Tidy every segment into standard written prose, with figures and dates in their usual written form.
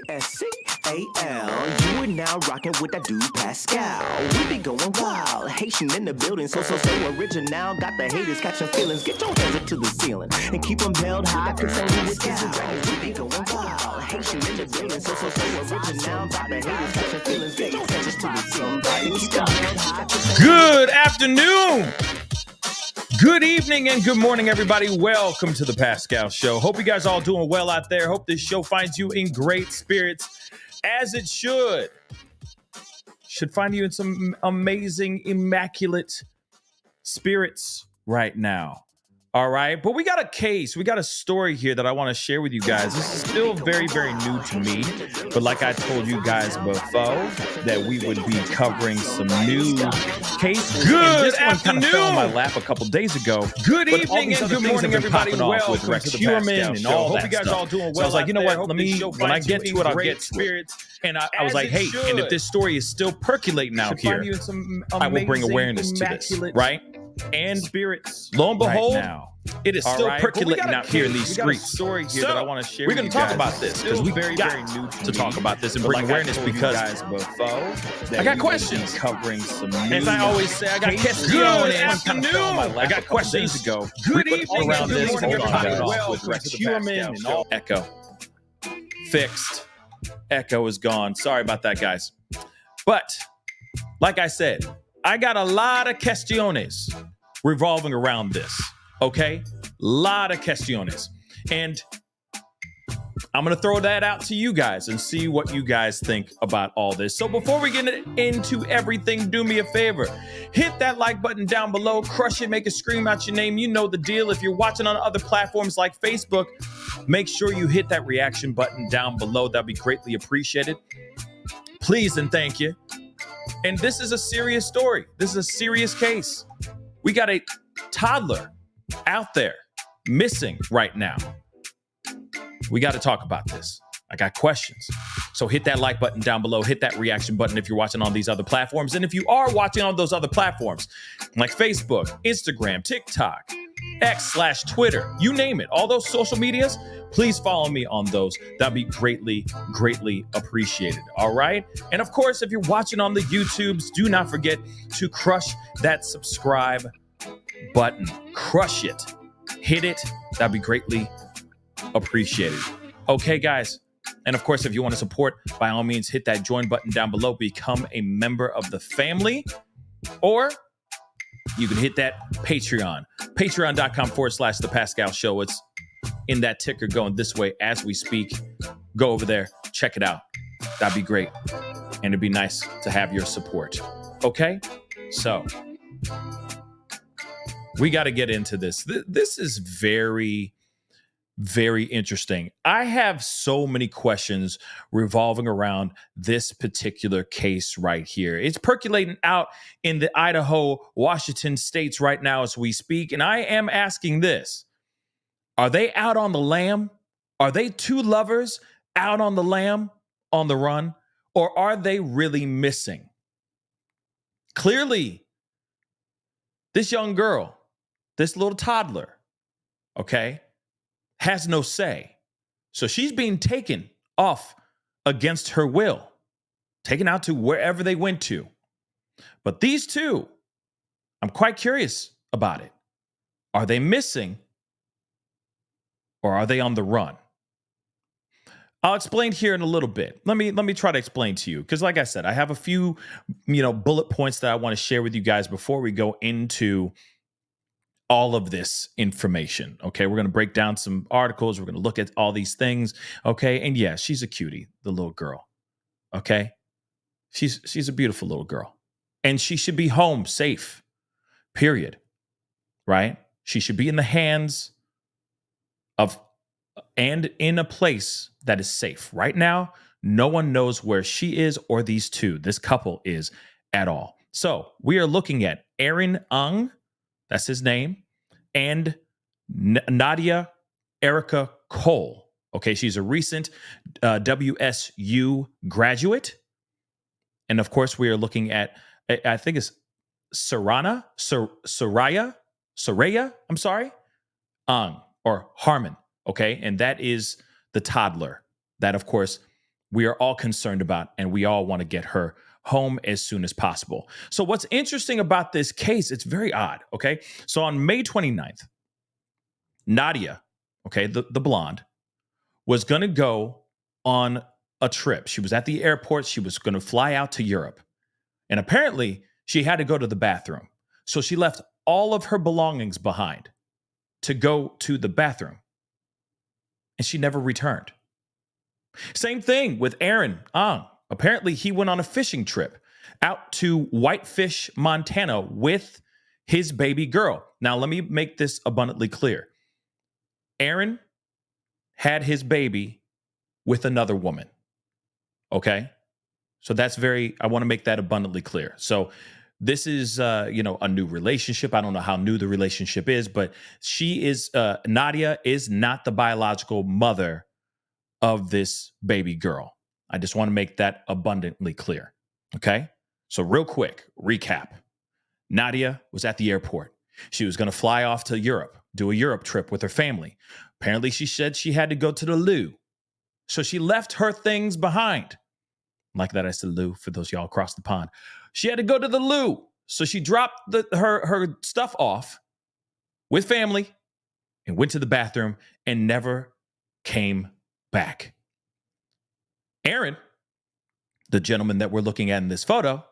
Pascal. You are now rocking with that dude Pascal. We be going wild, Haitian in the building, so original. Got the haters catching feelings. Get your hands up to the ceiling and keep them held high. Cause we be going wild, Haitian in the building, so original. Got the haters catching feelings. Get your hands up to the ceiling. Keep them held high. Good afternoon, good evening, and good morning, everybody. Welcome to the Pascal Show. Hope you guys all doing well out there. Hope this show finds you in great spirits, as it should. Should find you in some amazing, immaculate spirits right now. All right, but we got a case, we got a story here that I want to share with you guys. This is still very, very new to me, but like I told you guys before, that we would be covering some new cases. Good afternoon. Kind of fell on my lap a couple days ago. Good evening and good morning, everybody. Welcome with Rex Human and all that Hope you guys stuff. all doing well. So I was like, you know what? Let me, when I get to it, I'll get to it. And I was like, hey, and if this story is still percolating out here, I will bring awareness to this, right? And spirits, lo and behold, it is still percolating out here in these streets. Story here that I want to share. We're going to talk about this because we very new to talk about this and bring awareness because I got questions covering some. As I always say, I got questions. Good afternoon. I got questions ago. Good evening around and this. good morning, everybody. With Rex Human and all echo fixed. Echo is gone. Sorry about that, guys. But like I said, I got a lot of questiones revolving around this. Okay? Lot of questiones. And I'm going to throw that out to you guys and see what you guys think about all this. So before we get into everything, do me a favor. Hit that like button down below. Crush it. Make it scream out your name. You know the deal. If you're watching on other platforms like Facebook, make sure you hit that reaction button down below. That'd be greatly appreciated. Please and thank you. And this is a serious story. This is a serious case. We got a toddler out there missing right now. We got to talk about this. I got questions. So hit that like button down below. Hit that reaction button if you're watching on these other platforms. And if you are watching on those other platforms, like Facebook, Instagram, TikTok, X/Twitter, you name it, all those social medias, please follow me on those. That'd be greatly, greatly appreciated. All right. And of course, if you're watching on the YouTubes, do not forget to crush that subscribe button. Crush it. Hit it. That'd be greatly appreciated. Okay, guys. And of course, if you want to support, by all means, hit that join button down below. Become a member of the family. Or you can hit that Patreon. Patreon.com/The Pascal Show. It's in that ticker going this way as we speak. Go over there. Check it out. That'd be great. And it'd be nice to have your support. Okay? So we got to get into this. This is very, very interesting. I have so many questions revolving around this particular case right here. It's percolating out in the Idaho, Washington states right now as we speak. And I am asking this. Are they out on the lam? Are they two lovers out on the lam, on the run? Or are they really missing? Clearly, this young girl, this little toddler, okay, has no say. So she's being taken off against her will, taken out to wherever they went to. But these two, I'm quite curious about it. Are they missing or are they on the run? I'll explain here in a little bit. Let me try to explain to you, because like I said, I have a few, bullet points that I want to share with you guys before we go into all of this information. Okay, we're going to break down some articles. We're going to look at all these things. Okay, and yeah, she's a cutie, the little girl. Okay, she's a beautiful little girl, and she should be home safe. Period. Right? She should be in the hands of and in a place that is safe. Right now, no one knows where she is or these two, this couple is at all. So we are looking at Aaron Aung, that's his name, and Nadia Erika Cole. Okay, she's a recent WSU graduate. And of course, we are looking at, I think it's Soraya, Aung, or Harmon. Okay, and that is the toddler that, of course, we are all concerned about, and we all want to get her home as soon as possible. So what's interesting about this case, it's very odd, okay? So on May 29th, Nadia, okay, the blonde, was going to go on a trip. She was at the airport. She was going to fly out to Europe. And apparently, she had to go to the bathroom. So she left all of her belongings behind to go to the bathroom. And she never returned. Same thing with Aaron Aung. Apparently, he went on a fishing trip out to Whitefish, Montana with his baby girl. Now, let me make this abundantly clear. Aaron had his baby with another woman. Okay? So I want to make that abundantly clear. So this is, a new relationship. I don't know how new the relationship is, but Nadia is not the biological mother of this baby girl. I just want to make that abundantly clear. Okay? So real quick, recap. Nadia was at the airport. She was going to fly off to Europe, do a Europe trip with her family. Apparently, she said she had to go to the loo. So she left her things behind. Like that, I said loo for those y'all across the pond. She had to go to the loo. So she dropped her stuff off with family and went to the bathroom and never came back. Aaron, the gentleman that we're looking at in this photo,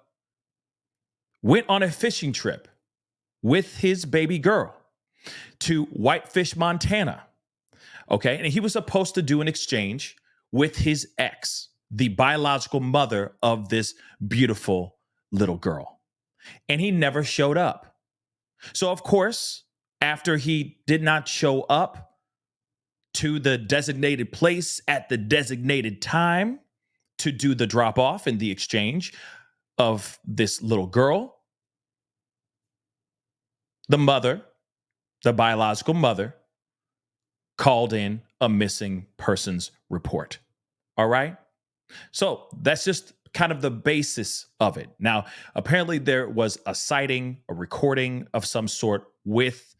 went on a fishing trip with his baby girl to Whitefish, Montana. Okay, and he was supposed to do an exchange with his ex, the biological mother of this beautiful little girl. And he never showed up. So, of course, after he did not show up to the designated place at the designated time to do the drop off and the exchange of this little girl, the mother, the biological mother, called in a missing persons report. All right? So that's just kind of the basis of it. Now, apparently there was a sighting, a recording of some sort with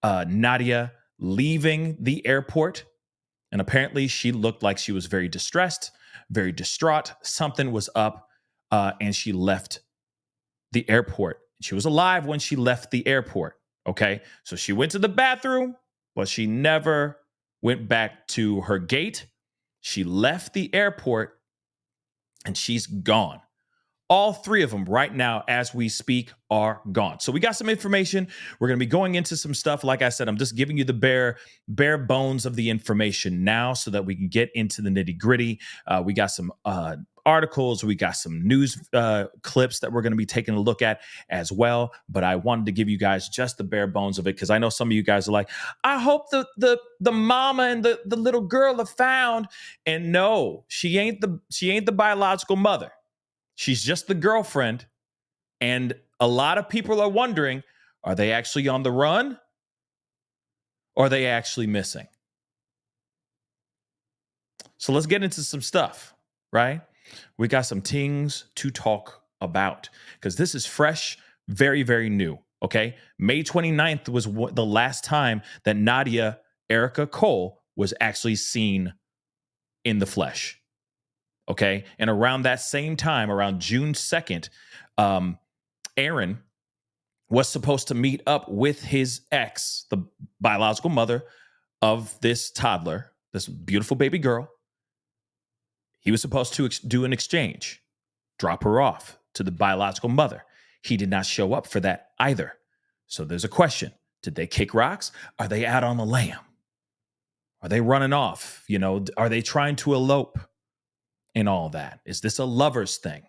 Nadia leaving the airport. And apparently she looked like she was very distressed, very distraught. Something was up, and she left the airport. She was alive when she left the airport. Okay? So she went to the bathroom, but she never went back to her gate. She left the airport and she's gone. All three of them right now, as we speak, are gone. So we got some information. We're going to be going into some stuff. Like I said, I'm just giving you the bare bones of the information now so that we can get into the nitty gritty. We got some articles. We got some news clips that we're going to be taking a look at as well. But I wanted to give you guys just the bare bones of it because I know some of you guys are like, I hope the mama and the little girl are found. And no, she ain't the biological mother. She's just the girlfriend. And a lot of people are wondering, are they actually on the run? Or are they actually missing? So let's get into some stuff, right? We got some things to talk about because this is fresh, very, very new, okay? May 29th was the last time that Nadia Erika Cole was actually seen in the flesh. Okay. And around that same time, around June 2nd, Aaron was supposed to meet up with his ex, the biological mother of this toddler, this beautiful baby girl. He was supposed to do an exchange, drop her off to the biological mother. He did not show up for that either. So there's a question. Did they kick rocks? Are they out on the lam? Are they running off? Are they trying to elope? And all that. Is this a lover's thing?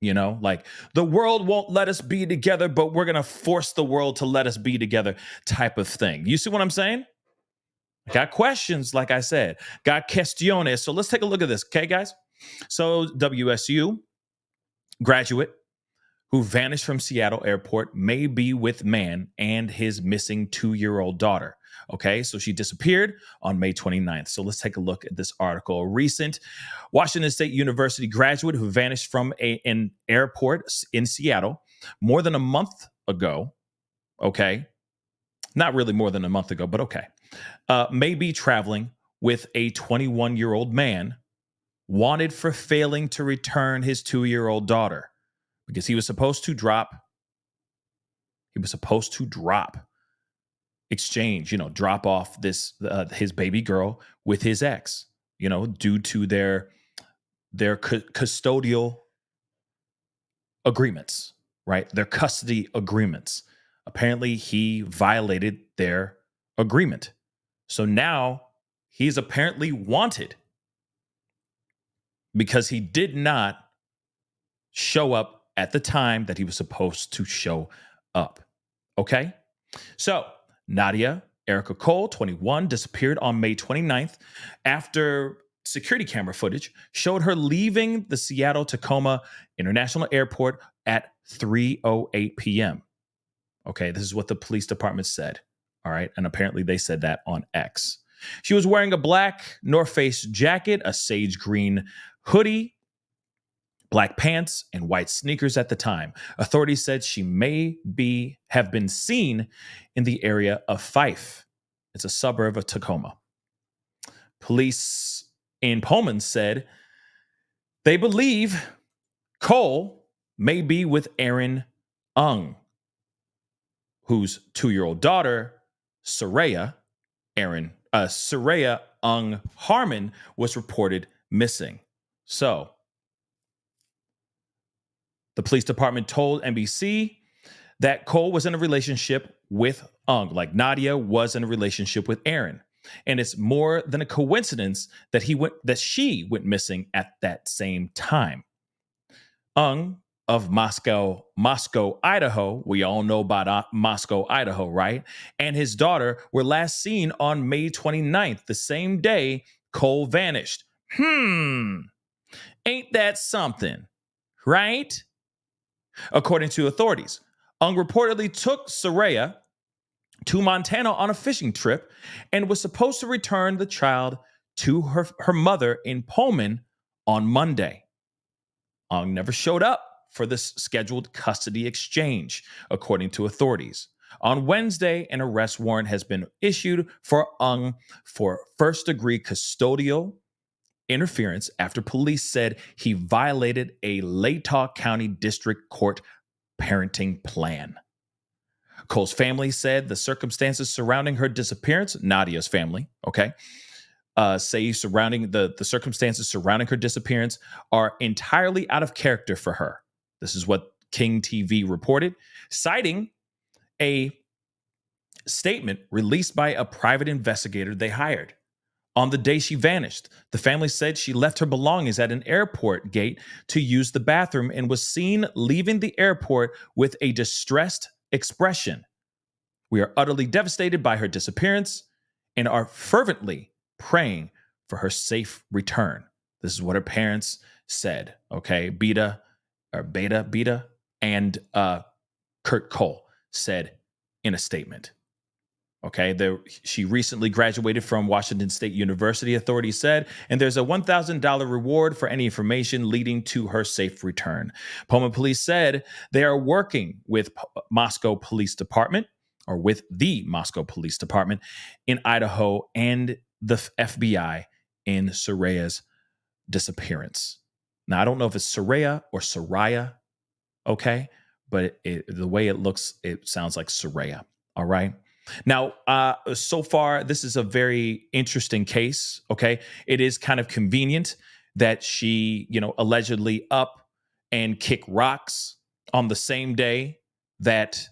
Like the world won't let us be together, but we're going to force the world to let us be together type of thing. You see what I'm saying? I got questions, like I said. Got questiones. So let's take a look at this, okay, guys? So WSU graduate who vanished from Seattle airport may be with man and his missing 2-year-old daughter. Okay, so she disappeared on May 29th. So let's take a look at this article. A recent Washington State University graduate who vanished from an airport in Seattle more than a month ago. Okay, not really more than a month ago, but okay. May be traveling with a 21-year-old man wanted for failing to return his 2-year-old daughter because he was supposed to drop, exchange, drop off this his baby girl with his ex, due to their custodial agreements, right? Their custody agreements. Apparently, he violated their agreement. So now he's apparently wanted because he did not show up at the time that he was supposed to show up. Okay? So Nadia Erika Cole, 21, disappeared on May 29th after security camera footage showed her leaving the Seattle-Tacoma International Airport at 3:08 p.m. Okay, this is what the police department said. All right, and apparently they said that on X. She was wearing a black North Face jacket, a sage green hoodie, black pants, and white sneakers at the time. Authorities said she may have been seen in the area of Fife. It's a suburb of Tacoma. Police in Pullman said they believe Cole may be with Aaron Aung, whose 2-year-old daughter, Soraya Aung Harmon, was reported missing. So the police department told NBC that Cole was in a relationship with Aung, like Nadia was in a relationship with Aaron. And it's more than a coincidence that she went missing at that same time. Aung of Moscow, Idaho, we all know about Moscow, Idaho, right? And his daughter were last seen on May 29th, the same day Cole vanished. Ain't that something, right? According to authorities, Aung reportedly took Soraya to Montana on a fishing trip and was supposed to return the child to her mother in Pullman on Monday. Aung never showed up for this scheduled custody exchange, according to authorities. On Wednesday, an arrest warrant has been issued for Aung for first-degree custodial interference after police said he violated a Latah County District Court parenting plan. Cole's family said the circumstances surrounding her disappearance, Nadia's family, say surrounding the circumstances surrounding her disappearance are entirely out of character for her. This is what King TV reported, citing a statement released by a private investigator they hired. On the day she vanished, the family said she left her belongings at an airport gate to use the bathroom and was seen leaving the airport with a distressed expression. We are utterly devastated by her disappearance and are fervently praying for her safe return. This is what her parents said, Beta, and Kurt Cole said in a statement. She recently graduated from Washington State University, authorities said, and there's a $1,000 reward for any information leading to her safe return. Pullman Police said they are working with Moscow Police Department, or with the Moscow Police Department in Idaho and the FBI in Soraya's disappearance. Now, I don't know if it's Soraya or Soraya, but the way it looks, it sounds like Soraya, all right? Now, so far, this is a very interesting case, It is kind of convenient that she, allegedly up and kick rocks on the same day that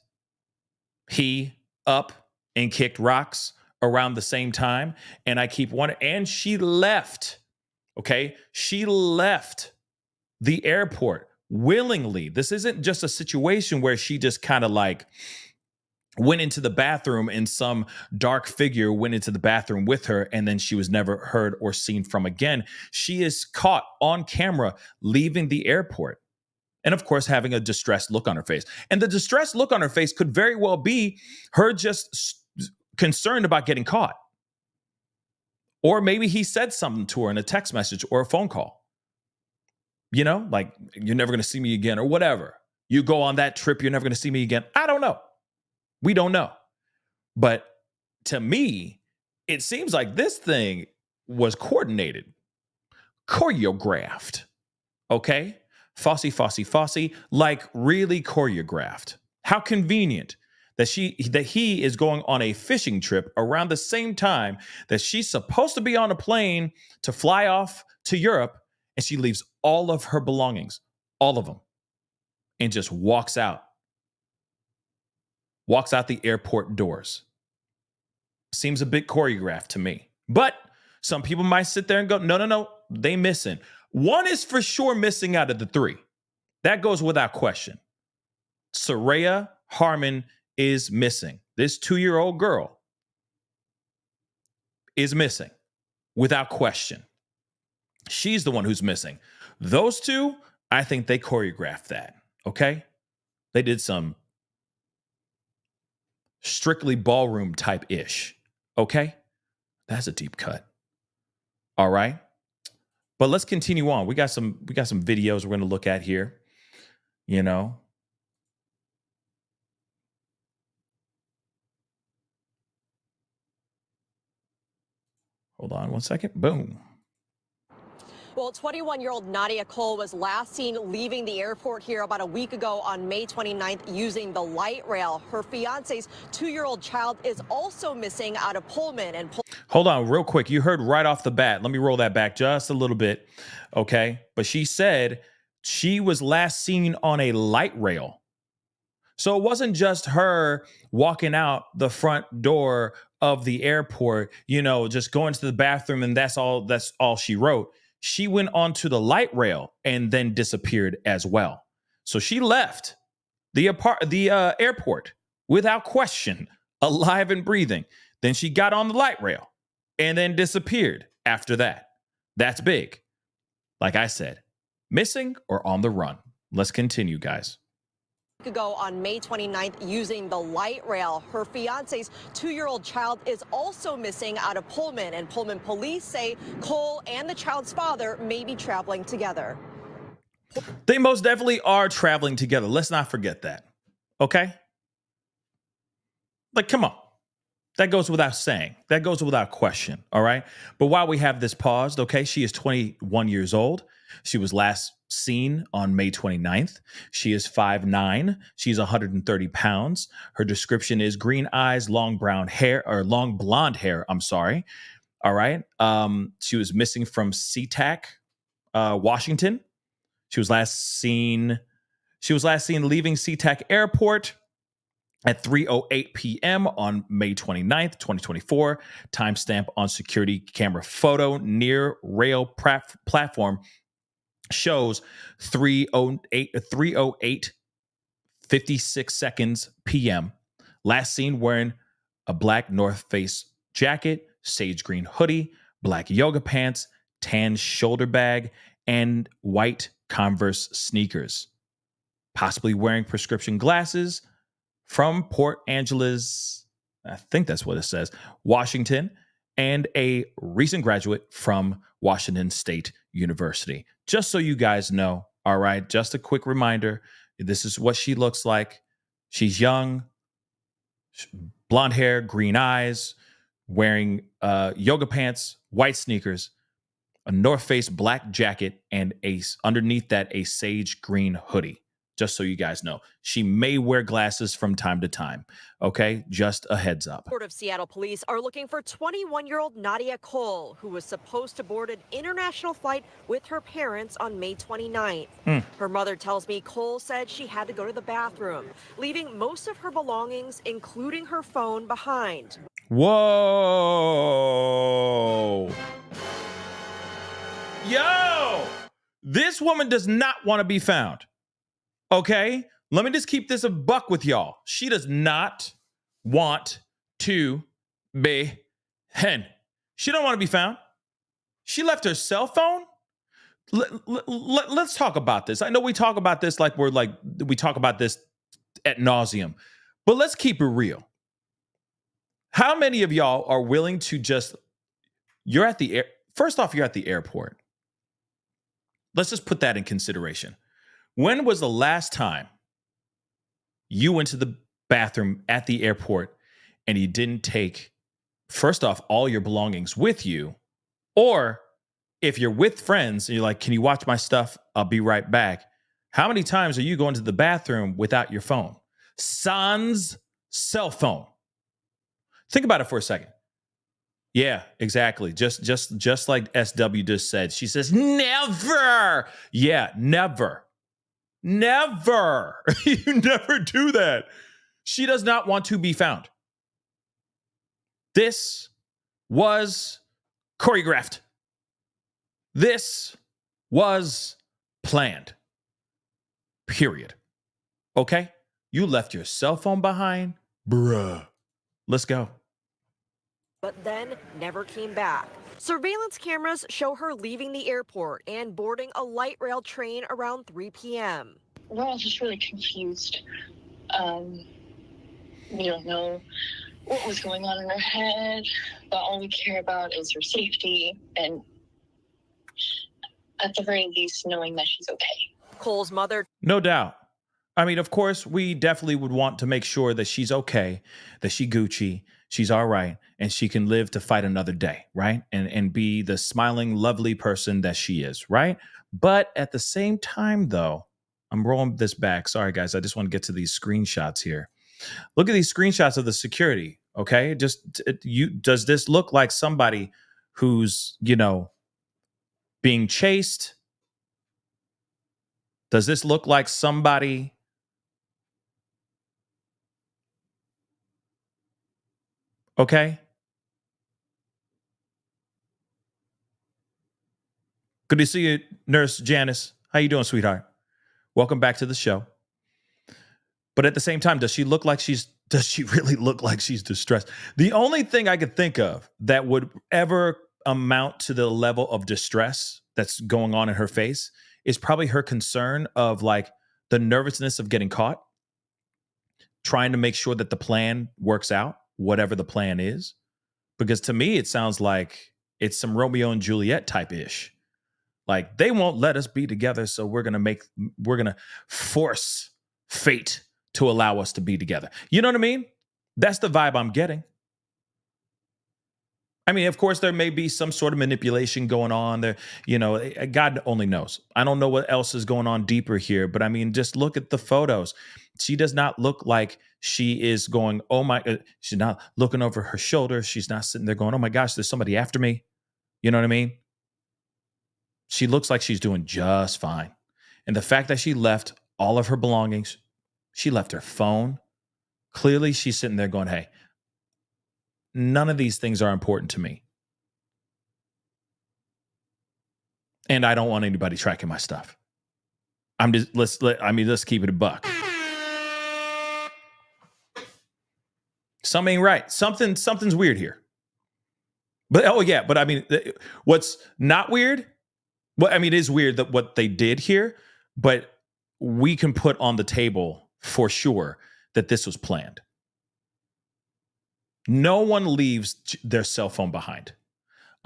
he up and kicked rocks around the same time. And I keep wondering, and she left, She left the airport willingly. This isn't just a situation where she just kind of went into the bathroom and some dark figure went into the bathroom with her and then she was never heard or seen from again. She is caught on camera leaving the airport and, of course, having a distressed look on her face. And the distressed look on her face could very well be her just concerned about getting caught. Or maybe he said something to her in a text message or a phone call. You're never going to see me again or whatever. You go on that trip, you're never going to see me again. I don't know. We don't know. But to me, it seems like this thing was coordinated. choreographed. Okay? Fosse, like really choreographed. How convenient that he is going on a fishing trip around the same time that she's supposed to be on a plane to fly off to Europe, and she leaves all of her belongings, all of them, and just walks out the airport doors. Seems a bit choreographed to me. But some people might sit there and go, no, they missing. One is for sure missing out of the three. That goes without question. Soraya Harmon is missing. This 2-year-old girl is missing without question. She's the one who's missing. Those two, I think they choreographed that, okay? They did some Strictly Ballroom type ish, okay? That's a deep cut. All right. But let's continue on. We got some videos we're going to look at here, you know. Hold on one second. Boom. Well, 21-year-old Nadia Cole was last seen leaving the airport here about a week ago on May 29th using the light rail. Her fiance's 2-year-old child is also missing out of Pullman. Hold on real quick. You heard right off the bat. Let me roll that back just a little bit. Okay. But she said she was last seen on a light rail. So it wasn't just her walking out the front door of the airport, you know, just going to the bathroom and that's all she wrote. She went onto the light rail and then disappeared as well. So she left the airport without question, alive and breathing. Then she got on the light rail and then disappeared after that. That's big. Like I said, missing or on the run. Let's continue, guys. Ago on May 29th using the light rail. Her fiance's 2-year-old child is also missing out of Pullman, and Pullman police say Cole and the child's father may be traveling together. They most definitely are traveling together. Let's not forget that. Okay? Like, come on. That goes without saying. That goes without question. All right? But while we have this paused, okay, she is 21 years old. She was last seen on May 29th. She is 5'9". She's 130 pounds. Her description is green eyes, long blonde hair. I'm sorry. All right. She was missing from SeaTac, Washington. She was last seen leaving SeaTac Airport at 3:08 p.m. on May 29th, 2024. Timestamp on security camera photo near rail platform shows 3:08:56 seconds p.m. Last seen wearing a black North Face jacket, sage green hoodie, black yoga pants, tan shoulder bag, and white Converse sneakers. Possibly wearing prescription glasses from Port Angeles, I think that's what it says, Washington, and a recent graduate from Washington State University. Just so you guys know, all right, just a quick reminder, this is what she looks like. She's young, blonde hair, green eyes, wearing yoga pants, white sneakers, a North Face black jacket, and underneath that, a sage green hoodie. Just so you guys know, she may wear glasses from time to time. Okay, just a heads up. Port of Seattle police are looking for 21-year-old Nadia Cole, who was supposed to board an international flight with her parents on May 29th. Her mother tells me Cole said she had to go to the bathroom, leaving most of her belongings, including her phone, behind. Whoa. Yo, this woman does not want to be found. Okay, let me just keep this a buck with y'all. She does not want to be hen. She don't want to be found. She left her cell phone. Let's talk about this. I know we talk about this we talk about this ad nauseum, but let's keep it real. How many of y'all are willing to you're at the airport. Let's just put that in consideration. When was the last time you went to the bathroom at the airport and you didn't take, first off, all your belongings with you? Or if you're with friends and you're like, can you watch my stuff? I'll be right back. How many times are you going to the bathroom without your phone? Sans cell phone. Think about it for a second. Yeah, exactly. Just like SW just said. She says, never. Yeah, never. Never. You never do that. She does not want to be found. This was choreographed. This was planned. Period. Okay? You left your cell phone behind? Bruh. Let's go. But then never came back. Surveillance cameras show her leaving the airport and boarding a light rail train around 3 p.m. We're all just really confused. We don't know what was going on in her head, but all we care about is her safety and, at the very least, knowing that she's okay. Cole's mother. No doubt. I mean, of course, we definitely would want to make sure that she's okay, that she Gucci, she's all right, and she can live to fight another day, right? And be the smiling, lovely person that she is, right? But at the same time, though, I'm rolling this back. Sorry, guys. I just want to get to these screenshots here. Look at these screenshots of the security, okay? Does this look like somebody who's, being chased? Does this look like somebody okay? Good to see you, Nurse Janice. How you doing, sweetheart? Welcome back to the show. But at the same time, does she really look like she's distressed? The only thing I could think of that would ever amount to the level of distress that's going on in her face is probably her concern of like the nervousness of getting caught, trying to make sure that the plan works out, whatever the plan is. Because to me, it sounds like it's some Romeo and Juliet type ish. Like they won't let us be together, so we're gonna force fate to allow us to be together. You know what I mean? That's the vibe I'm getting. I mean, of course, there may be some sort of manipulation going on there. God only knows. I don't know what else is going on deeper here, but I mean, just look at the photos. She does not look like she is going, oh my, she's not looking over her shoulder. She's not sitting there going, oh my gosh, there's somebody after me. You know what I mean? She looks like she's doing just fine. And the fact that she left all of her belongings, she left her phone. Clearly, she's sitting there going, hey, none of these things are important to me. And I don't want anybody tracking my stuff. Let's keep it a buck. Something ain't right. Something's weird here. But I mean, what's not weird? Well, I mean, it is weird that what they did here, but we can put on the table for sure that this was planned. No one leaves their cell phone behind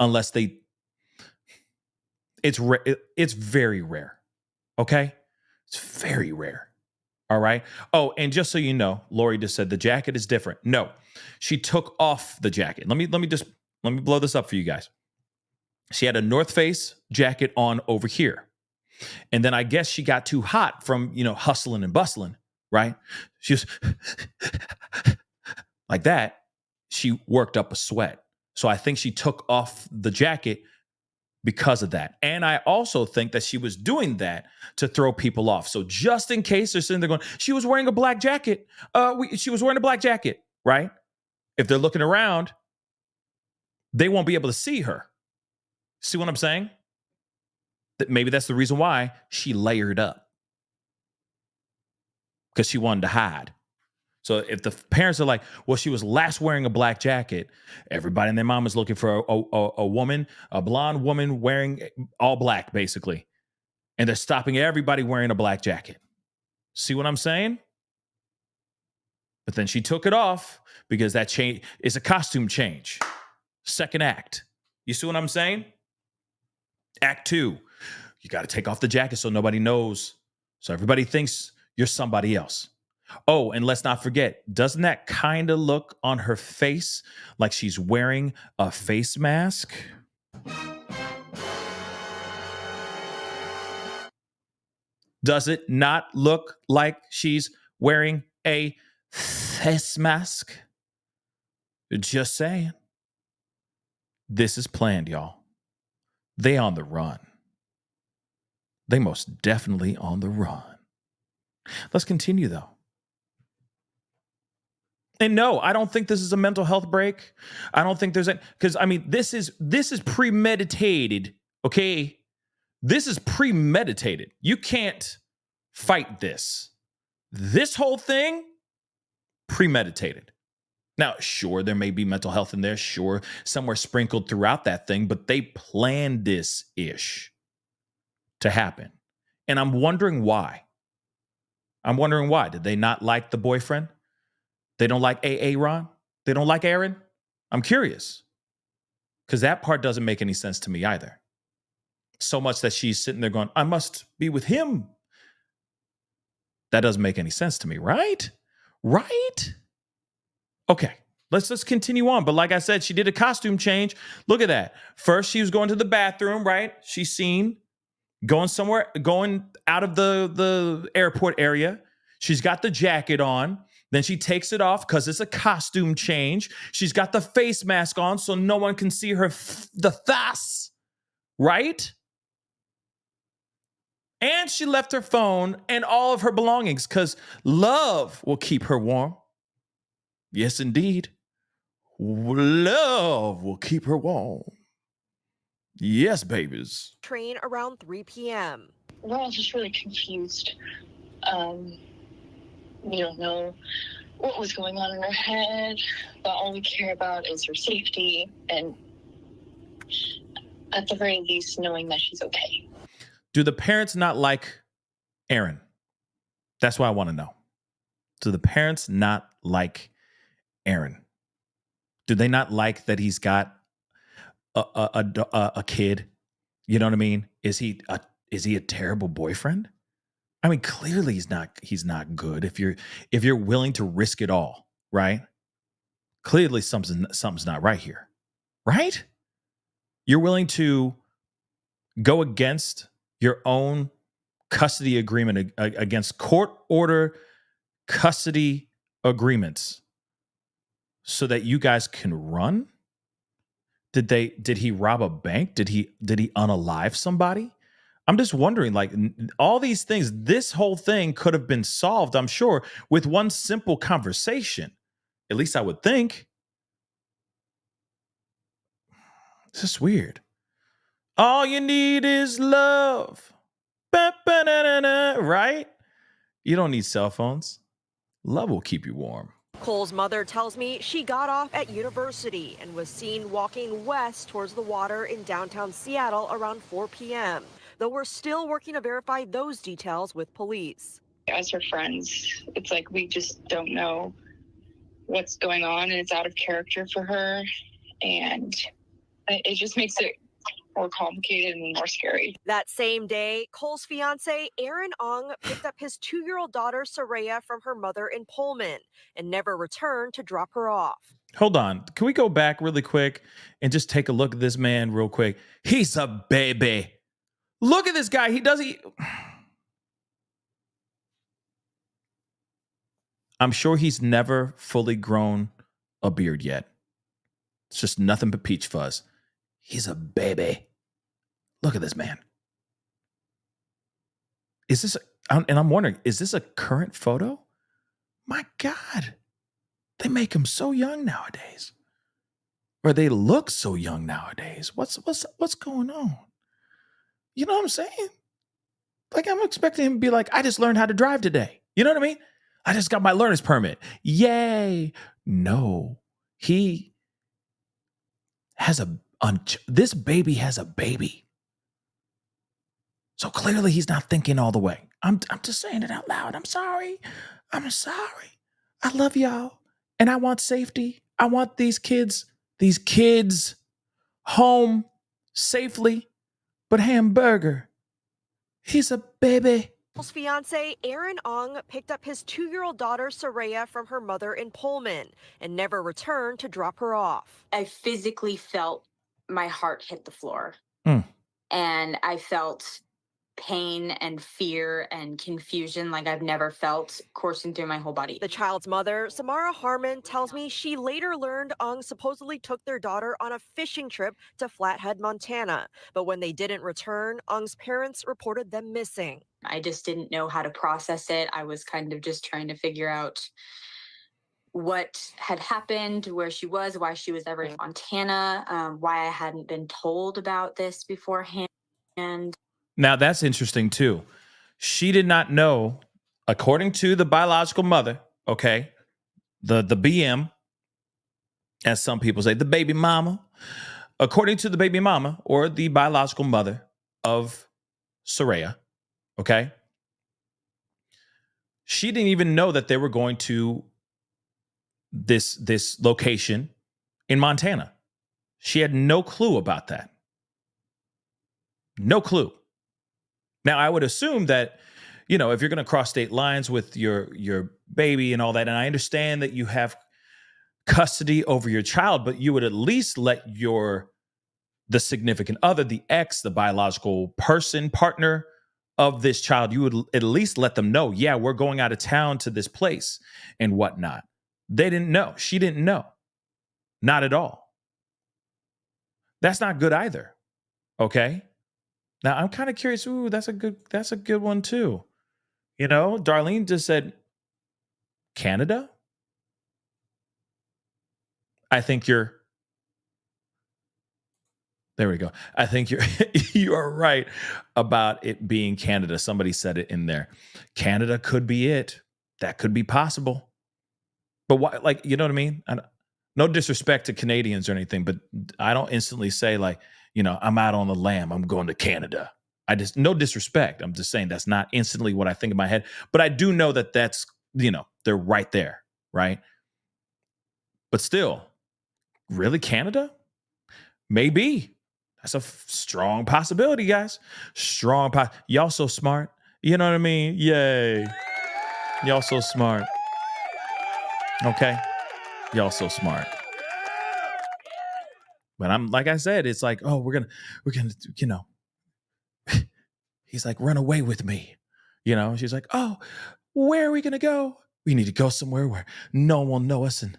unless it's very rare. Okay? It's very rare. All right? Oh, and just so you know, Lori just said the jacket is different. No, she took off the jacket. Let me blow this up for you guys. She had a North Face jacket on over here. And then I guess she got too hot from, hustling and bustling, right? She was like that. She worked up a sweat. So I think she took off the jacket because of that. And I also think that she was doing that to throw people off. So just in case they're sitting there going, she was wearing a black jacket. She was wearing a black jacket, right? If they're looking around, they won't be able to see her. See what I'm saying? That maybe that's the reason why she layered up. Because she wanted to hide. So if the parents are like, well, she was last wearing a black jacket, everybody and their mom is looking for a woman, a blonde woman wearing all black, basically. And they're stopping everybody wearing a black jacket. See what I'm saying? But then she took it off because that change is a costume change. Second act. You see what I'm saying? Act 2. You got to take off the jacket so nobody knows. So everybody thinks you're somebody else. Oh, and let's not forget, doesn't that kind of look on her face like she's wearing a face mask? Does it not look like she's wearing a face mask? Just saying. This is planned, y'all. They on the run. They most definitely on the run. Let's continue, though. And no, I don't think this is a mental health break. I don't think there's a, because I mean, this is premeditated, okay? This is premeditated. You can't fight this. This whole thing, premeditated. Now, sure, there may be mental health in there, sure, somewhere sprinkled throughout that thing, but they planned this-ish to happen. And I'm wondering why. Did they not like the boyfriend? They don't like Aaron? They don't like Aaron? I'm curious. Because that part doesn't make any sense to me either. So much that she's sitting there going, I must be with him. That doesn't make any sense to me, right? Right? Okay, let's continue on. But like I said, she did a costume change. Look at that. First, she was going to the bathroom, right? She's seen going somewhere, going out of the airport area. She's got the jacket on. Then she takes it off because it's a costume change. She's got the face mask on so no one can see the face, right? And she left her phone and all of her belongings because love will keep her warm. Yes, indeed. Love will keep her warm. Yes, babies. Train around 3 p.m. We're all just really confused. We don't know what was going on in her head, but all we care about is her safety and, at the very least, knowing that she's okay. Do the parents not like Aaron? That's what I want to know. Do the parents not like Aaron? Do they not like that he's got a kid? You know what I mean? Is he a terrible boyfriend? I mean, clearly he's not good. If you're willing to risk it all, right? Clearly something's not right here, right? You're willing to go against your own custody agreement, against court order custody agreements, so that you guys can run? Did he rob a bank? Did he unalive somebody? I'm just wondering, like, all these things, this whole thing could have been solved, I'm sure, with one simple conversation. At least I would think. It's just weird. All you need is love. Ba-ba-da-da-da, right? You don't need cell phones. Love will keep you warm. Cole's mother tells me she got off at university and was seen walking west towards the water in downtown Seattle around 4 p.m., though we're still working to verify those details with police. As her friends, it's like we just don't know what's going on, and it's out of character for her, and it just makes it more complicated and more scary. That same day, Cole's fiancé, Aaron Aung, picked up his 2-year-old daughter, Soraya, from her mother in Pullman and never returned to drop her off. Hold on. Can we go back really quick and just take a look at this man real quick? He's a baby. Look at this guy. I'm sure he's never fully grown a beard yet. It's just nothing but peach fuzz. He's a baby. Look at this man. And I'm wondering, is this a current photo? My God. They make him so young nowadays. Or they look so young nowadays. What's going on? You know what I'm saying? Like, I'm expecting him to be like, I just learned how to drive today. You know what I mean? I just got my learner's permit. Yay. No. He has this baby has a baby. So clearly he's not thinking all the way. I'm just saying it out loud. I'm sorry. I love y'all. And I want safety. I want these kids home safely. But hamburger, he's a baby. Cole's fiancé, Aaron Aung, picked up his 2-year-old daughter, Soraya, from her mother in Pullman and never returned to drop her off. I physically felt my heart hit the floor. Mm. And I felt pain and fear and confusion like I've never felt coursing through my whole body. The child's mother, Samara Harmon, tells me she later learned Aung supposedly took their daughter on a fishing trip to Flathead, Montana. But when they didn't return, Aung's parents reported them missing. I just didn't know how to process it. I was kind of just trying to figure out what had happened, where she was, why she was ever in Montana, why I hadn't been told about this beforehand. Now, that's interesting, too. She did not know, according to the biological mother, okay, the BM, as some people say, the baby mama. According to the baby mama or the biological mother of Soraya, okay, she didn't even know that they were going to this location in Montana. She had no clue about that. No clue. Now, I would assume that, you know, if you're going to cross state lines with your baby and all that, and I understand that you have custody over your child, but you would at least let the significant other, the ex, the biological partner of this child, you would at least let them know, yeah, we're going out of town to this place and whatnot. They didn't know. She didn't know. Not at all. That's not good either. Okay. Now I'm kind of curious. Ooh, that's a good one too. You know, Darlene just said Canada. I think there we go. I think you are right about it being Canada. Somebody said it in there. Canada could be it. That could be possible. But why, like, you know what I mean? No disrespect to Canadians or anything, but I don't instantly say like, you know, I'm out on the lam, I'm going to Canada. No disrespect. I'm just saying that's not instantly what I think in my head. But I do know that that's, you know, they're right there, right? But still, really Canada? Maybe. That's a strong possibility, guys. Y'all so smart. You know what I mean? Yay. Y'all so smart. Okay? Y'all so smart. But I'm, like I said, it's like, oh, we're gonna, you know, he's like, run away with me. You know, she's like, oh, where are we gonna go? We need to go somewhere where no one will know us and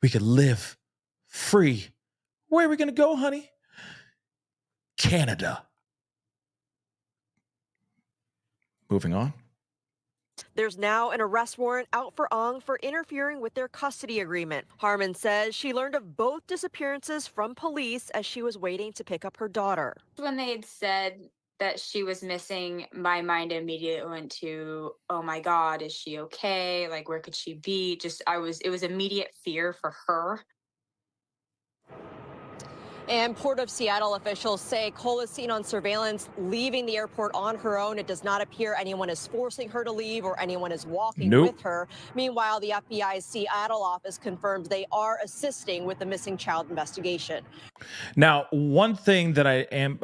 we could live free. Where are we gonna go, honey? Canada. Moving on. There's now an arrest warrant out for Aung for interfering with their custody agreement. Harmon says she learned of both disappearances from police as she was waiting to pick up her daughter. When they had said that she was missing, my mind immediately went to, oh my God, is she okay? Like, where could she be? It was immediate fear for her. And Port of Seattle officials say Cole is seen on surveillance leaving the airport on her own. It does not appear anyone is forcing her to leave or anyone is walking with her. Meanwhile, the FBI's Seattle office confirms they are assisting with the missing child investigation. Now, one thing that I am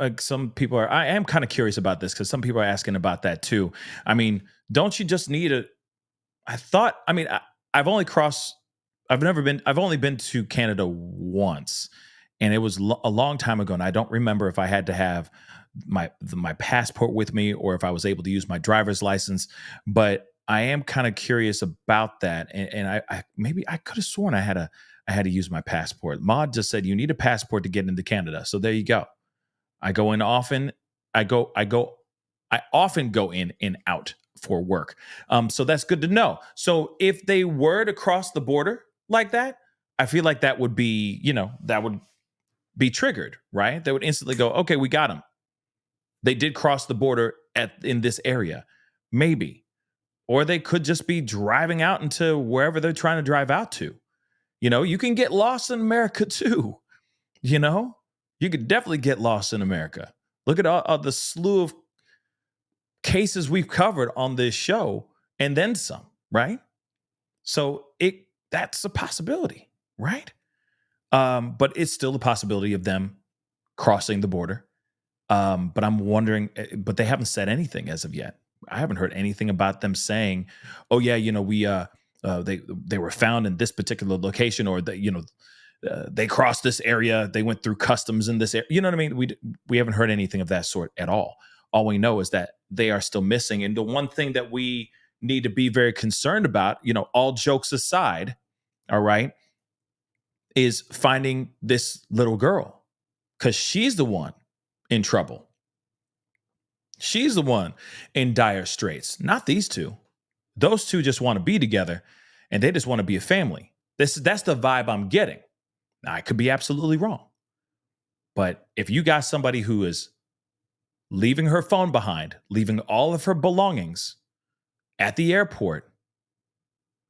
kind of curious about this because some people are asking about that too. I mean, don't you just need I've only been to Canada once. And it was a long time ago, and I don't remember if I had to have my passport with me or if I was able to use my driver's license. But I am kind of curious about that, and I could have sworn I had to use my passport. Maud just said you need a passport to get into Canada, so there you go. I go in often. I often go in and out for work. So that's good to know. So if they were to cross the border like that, I feel like that would be, that would be triggered, right? They would instantly go, okay, we got them. They did cross the border in this area, maybe. Or they could just be driving out into wherever they're trying to drive out to. You can get lost in America too. You could definitely get lost in America. Look at all the slew of cases we've covered on this show and then some, right? So that's a possibility, right? But it's still a possibility of them crossing the border. But I'm wondering, but they haven't said anything as of yet. I haven't heard anything about them saying, oh yeah, they were found in this particular location, or that, they crossed this area. They went through customs in this area. You know what I mean? We haven't heard anything of that sort at all. All we know is that they are still missing. And the one thing that we need to be very concerned about, all jokes aside, all right, is finding this little girl, because she's the one in trouble. She's the one in dire straits, not these two. Those two just want to be together, and they just want to be a family. That's the vibe I'm getting. Now, I could be absolutely wrong. But if you got somebody who is leaving her phone behind, leaving all of her belongings at the airport,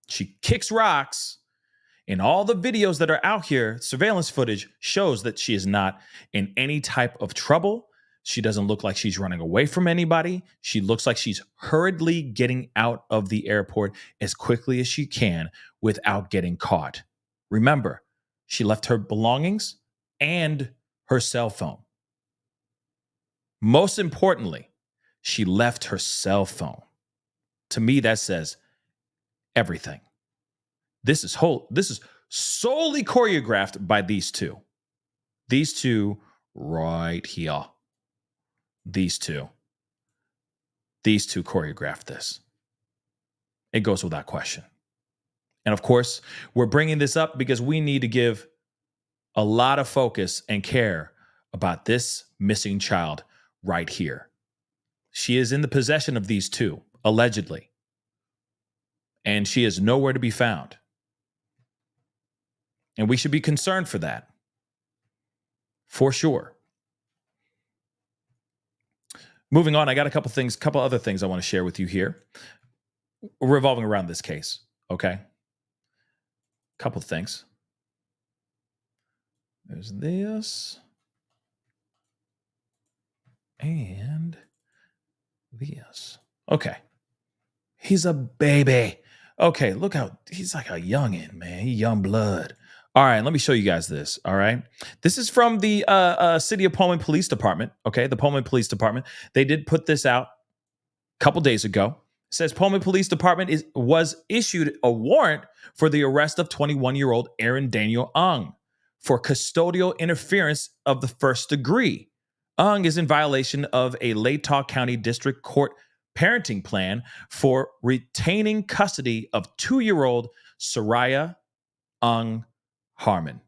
she kicks rocks, and all the videos that are out here, surveillance footage shows that she is not in any type of trouble. She doesn't look like she's running away from anybody. She looks like she's hurriedly getting out of the airport as quickly as she can without getting caught. Remember, she left her belongings and her cell phone. Most importantly, she left her cell phone. To me, that says everything. This is solely choreographed by these two. These two right here. These two choreographed this. It goes without question. And of course, we're bringing this up because we need to give a lot of focus and care about this missing child right here. She is in the possession of these two, allegedly. And she is nowhere to be found. And we should be concerned for that. For sure. Moving on, I got a couple other things I want to share with you here revolving around this case, okay? Couple things. There's this. And this. Okay. He's a baby. Okay, look how he's like a youngin', man. He young blood. All right, let me show you guys this. All right. This is from the city of Pullman Police Department. Okay, the Pullman Police Department. They did put this out a couple days ago. It says Pullman Police Department was issued a warrant for the arrest of 21-year-old Aaron Daniel Aung for custodial interference of the first degree. Aung is in violation of a Latah County District Court parenting plan for retaining custody of 2-year-old Soraya Aung Harmon.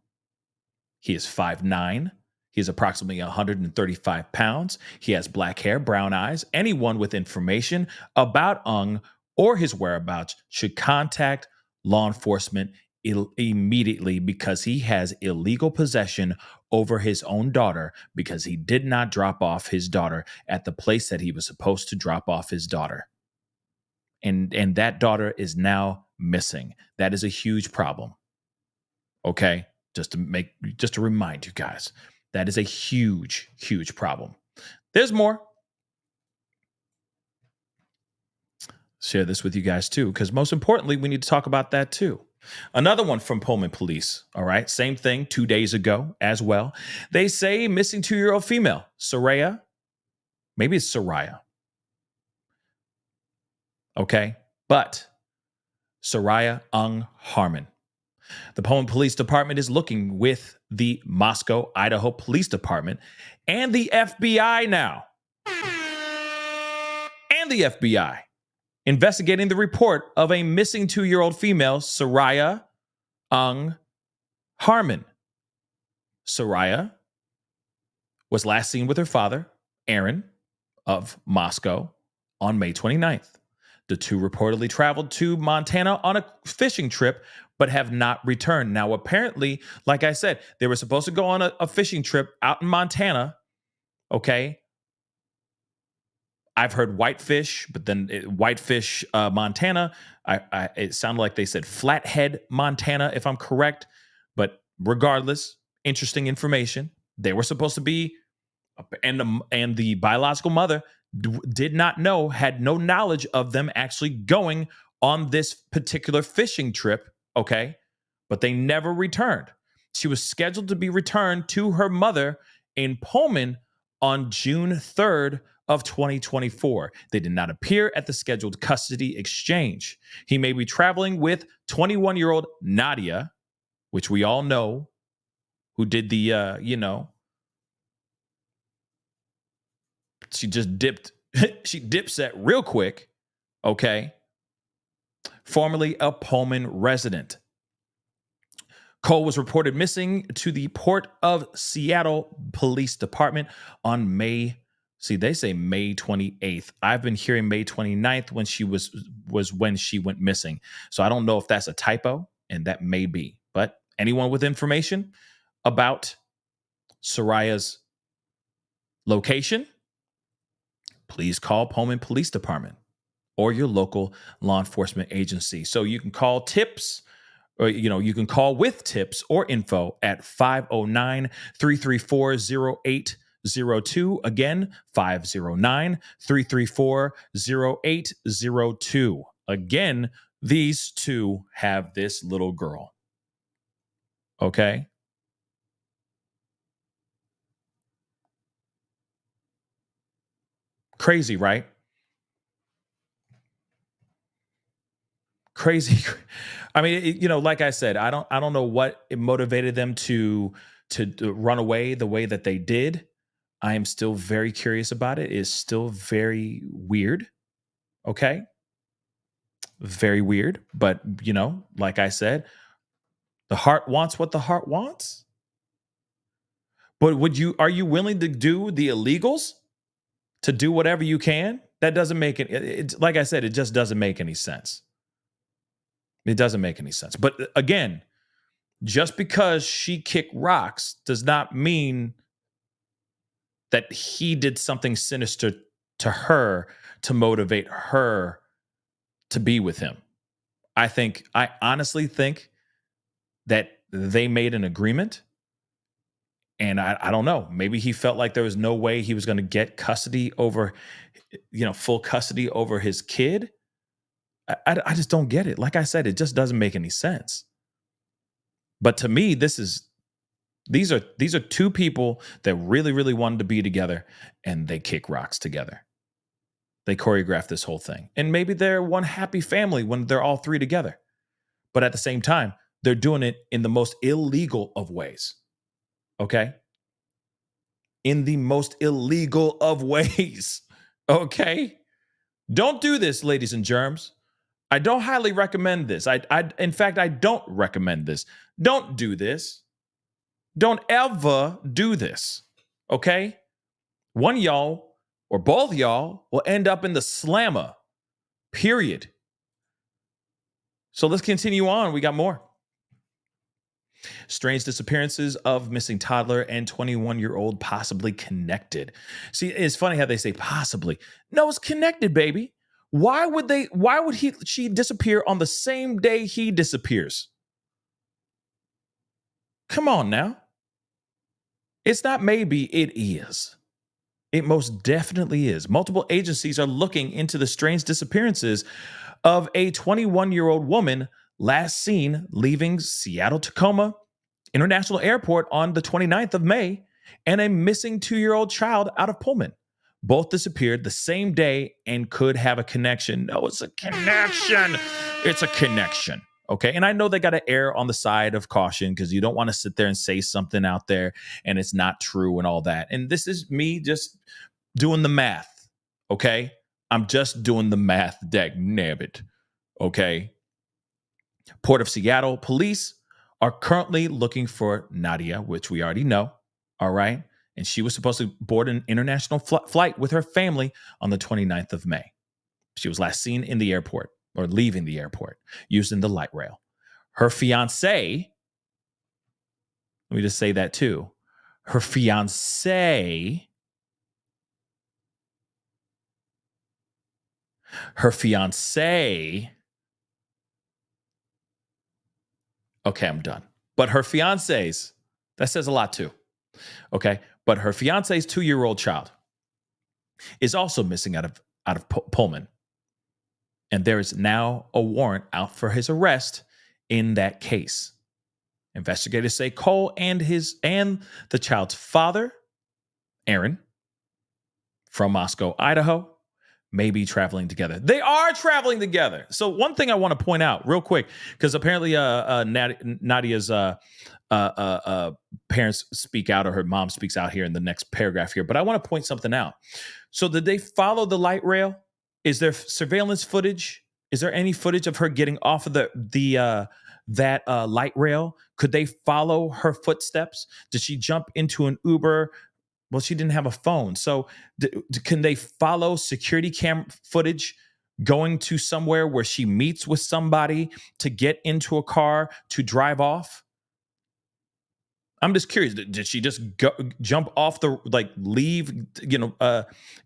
He is 5'9". He is approximately 135 pounds. He has black hair, brown eyes. Anyone with information about Aung or his whereabouts should contact law enforcement immediately, because he has illegal possession over his own daughter because he did not drop off his daughter at the place that he was supposed to drop off his daughter. And that daughter is now missing. That is a huge problem. Okay? Just to remind you guys, that is a huge, huge problem. There's more. Share this with you guys too, because most importantly, we need to talk about that too. Another one from Pullman Police, all right? Same thing 2 days ago as well. They say missing 2-year-old female, Soraya. Maybe it's Soraya. Okay? But Soraya Aung Harmon. The Pullman Police Department is looking with the Moscow, Idaho Police Department and the FBI now. And the FBI. Investigating the report of a missing 2-year-old female, Soraya Aung Harmon. Soraya was last seen with her father, Aaron of Moscow, on May 29th. The two reportedly traveled to Montana on a fishing trip, but have not returned. Now, apparently, like I said, they were supposed to go on a fishing trip out in Montana, okay? I've heard Whitefish, but then Whitefish, Montana. It sounded like they said Flathead, Montana, if I'm correct. But regardless, interesting information. They were supposed to be, and the biological mother did not know, had no knowledge of them actually going on this particular fishing trip, okay? But they never returned. She was scheduled to be returned to her mother in Pullman on June 3rd of 2024. They did not appear at the scheduled custody exchange. He may be traveling with 21-year-old Nadia, which we all know, who did the, She just dipped. She dipset real quick. Okay. Formerly a Pullman resident. Cole was reported missing to the Port of Seattle Police Department on May 28th. I've been hearing May 29th when she was when she went missing. So I don't know if that's a typo, and that may be. But anyone with information about Soraya's location, please call Pullman Police Department or your local law enforcement agency. So you can call tips, or you can call with tips or info at 509-334-0802. Again, 509-334-0802. Again, these two have this little girl. Okay? Crazy, right? Crazy. I mean, like I said, I don't know what motivated them to run away the way that they did. I am still very curious about it. It's still very weird. Okay? Very weird, but like I said, the heart wants what the heart wants. But are you willing to do the illegals? To do whatever you can? That doesn't make it, like I said, it just doesn't make any sense. It doesn't make any sense. But again, just because she kicked rocks does not mean that he did something sinister to her to motivate her to be with him. I honestly think that they made an agreement. And I don't know, maybe he felt like there was no way he was going to get custody over, full custody over his kid. I just don't get it. Like I said, it just doesn't make any sense. But to me, these are two people that really, really wanted to be together, and they kick rocks together. They choreographed this whole thing. And maybe they're one happy family when they're all three together. But at the same time, they're doing it in the most illegal of ways. Okay? In the most illegal of ways. Okay? Don't do this, ladies and germs. I don't highly recommend this. In fact, I don't recommend this. Don't do this. Don't ever do this. Okay? One of y'all or both of y'all will end up in the slammer. Period. So let's continue on. We got more. Strange disappearances of missing toddler and 21-year-old possibly connected. See, it's funny how they say possibly. No, it's connected, baby. Why would she disappear on the same day he disappears? Come on now. It's not maybe, it is. It most definitely is. Multiple agencies are looking into the strange disappearances of a 21-year-old woman last seen leaving Seattle-Tacoma International Airport on the 29th of May and a missing 2-year-old child out of Pullman. Both disappeared the same day and could have a connection. No, it's a connection. It's a connection. Okay. And I know they got to err on the side of caution because you don't want to sit there and say something out there and it's not true and all that. And this is me just doing the math. Okay. I'm just doing the math. Dag nabbit. Okay. Port of Seattle police are currently looking for Nadia, which we already know. All right. And she was supposed to board an international flight with her family on the 29th of May. She was last seen in the airport or leaving the airport using the light rail. Her fiancé, let me just say that too. Her fiancé okay, I'm done. But her fiancé's, that says a lot too. Okay. But her fiancé's 2-year-old child is also missing out of Pullman. And there is now a warrant out for his arrest in that case. Investigators say Cole and the child's father, Aaron, from Moscow, Idaho, maybe traveling together. They are traveling together. So one thing I want to point out real quick, because apparently Nadia's parents speak out, or her mom speaks out here in the next paragraph here. But I want to point something out. So did they follow the light rail? Is there surveillance footage? Is there any footage of her getting off of that light rail? Could they follow her footsteps? Did she jump into an Uber? Well, she didn't have a phone. So can they follow security cam footage going to somewhere where she meets with somebody to get into a car to drive off? I'm just curious. Did she just jump off leave,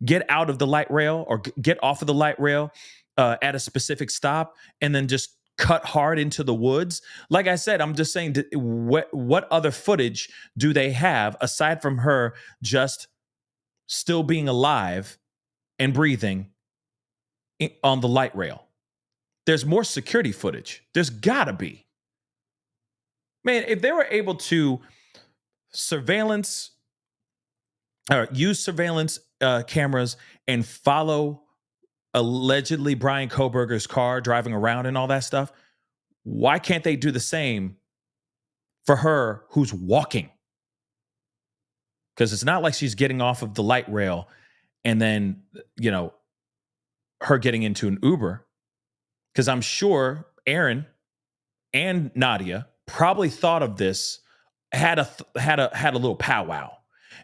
get out of the light rail, or get off of the light rail at a specific stop and then just cut hard into the woods? Like I said, I'm just saying, what other footage do they have aside from her just still being alive and breathing on the light rail? There's more security footage. There's gotta be. Man, if they were able to use surveillance cameras and follow allegedly Brian Kohberger's car driving around and all that stuff, why can't they do the same for her who's walking? Because it's not like she's getting off of the light rail and then, her getting into an Uber. Because I'm sure Aaron and Nadia probably thought of this, had a little powwow,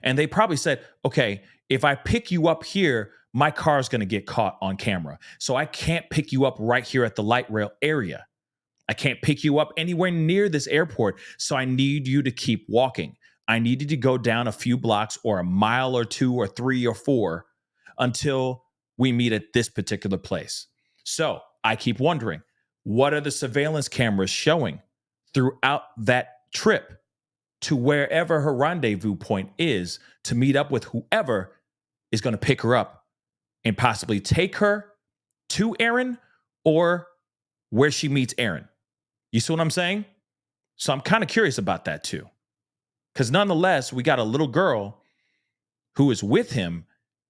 and they probably said, okay, if I pick you up here, my car's going to get caught on camera. So I can't pick you up right here at the light rail area. I can't pick you up anywhere near this airport. So I need you to keep walking. I need you to go down a few blocks or a mile or 2 or 3 or 4 until we meet at this particular place. So I keep wondering, what are the surveillance cameras showing throughout that trip to wherever her rendezvous point is to meet up with whoever is going to pick her up and possibly take her to Aaron or where she meets Aaron? You see what I'm saying? So I'm kind of curious about that too. Because nonetheless, we got a little girl who is with him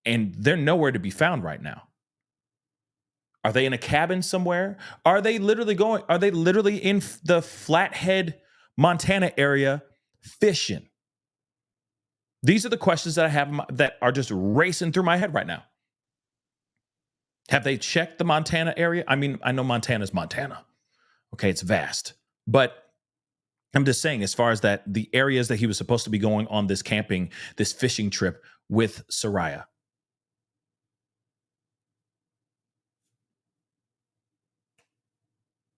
and they're nowhere to be found right now. Are they in a cabin somewhere? Are they literally in the Flathead, Montana area fishing? These are the questions that I have that are just racing through my head right now. Have they checked the Montana area? I mean, I know Montana's Montana. Okay, it's vast. But I'm just saying, as far as the areas that he was supposed to be going on this fishing trip with Soraya.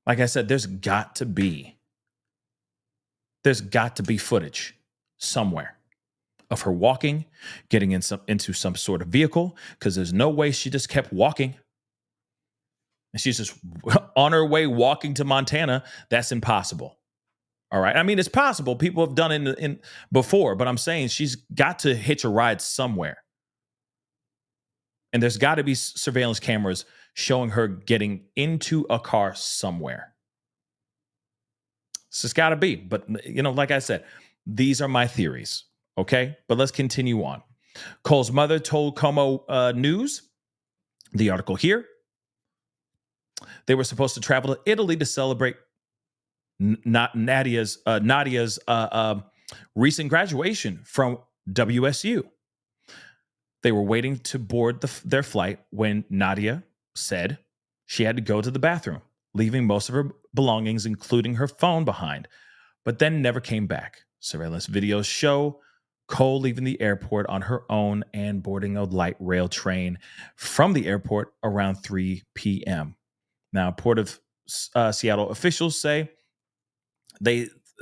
Like I said, there's got to be footage somewhere of her walking, getting into some sort of vehicle, because there's no way she just kept walking. And she's just on her way walking to Montana. That's impossible. All right. I mean, it's possible. People have done it in before, but I'm saying she's got to hitch a ride somewhere. And there's got to be surveillance cameras showing her getting into a car somewhere. It's just got to be. But, like I said, these are my theories. Okay. But let's continue on. Cole's mother told Como News, the article here, they were supposed to travel to Italy to celebrate Nadia's recent graduation from WSU. They were waiting to board their flight when Nadia said she had to go to the bathroom, leaving most of her belongings, including her phone, behind, but then never came back. Surveillance videos show Cole leaving the airport on her own and boarding a light rail train from the airport around 3 p.m. Now, Port of Seattle officials say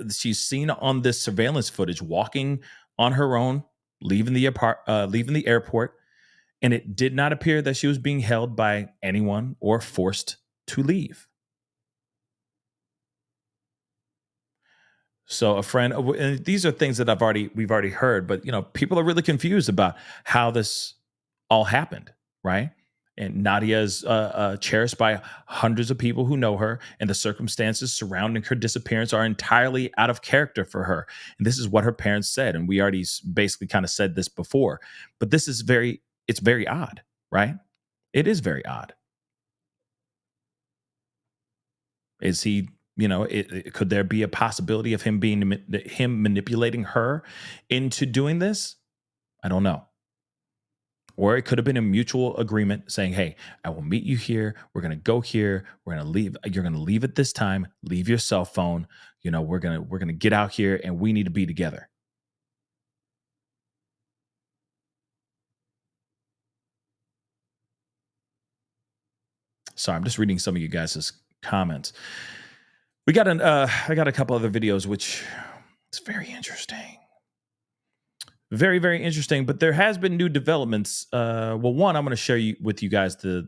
she's seen on this surveillance footage walking on her own, leaving the airport, and it did not appear that she was being held by anyone or forced to leave. So a friend, and these are things that we've already heard, but people are really confused about how this all happened, right? And Nadia is cherished by hundreds of people who know her, and the circumstances surrounding her disappearance are entirely out of character for her. And this is what her parents said, and we already basically kind of said this before, but this is very odd, right? It is very odd. Is he, could there be a possibility of him manipulating her into doing this? I don't know. Or it could have been a mutual agreement saying, hey, I will meet you here. We're going to go here. We're going to leave. You're going to leave at this time. Leave your cell phone. We're going to get out here and we need to be together. Sorry, I'm just reading some of you guys' comments. I got a couple other videos, which is very interesting. Very, very interesting. But there has been new developments. One, I'm going to share with you guys they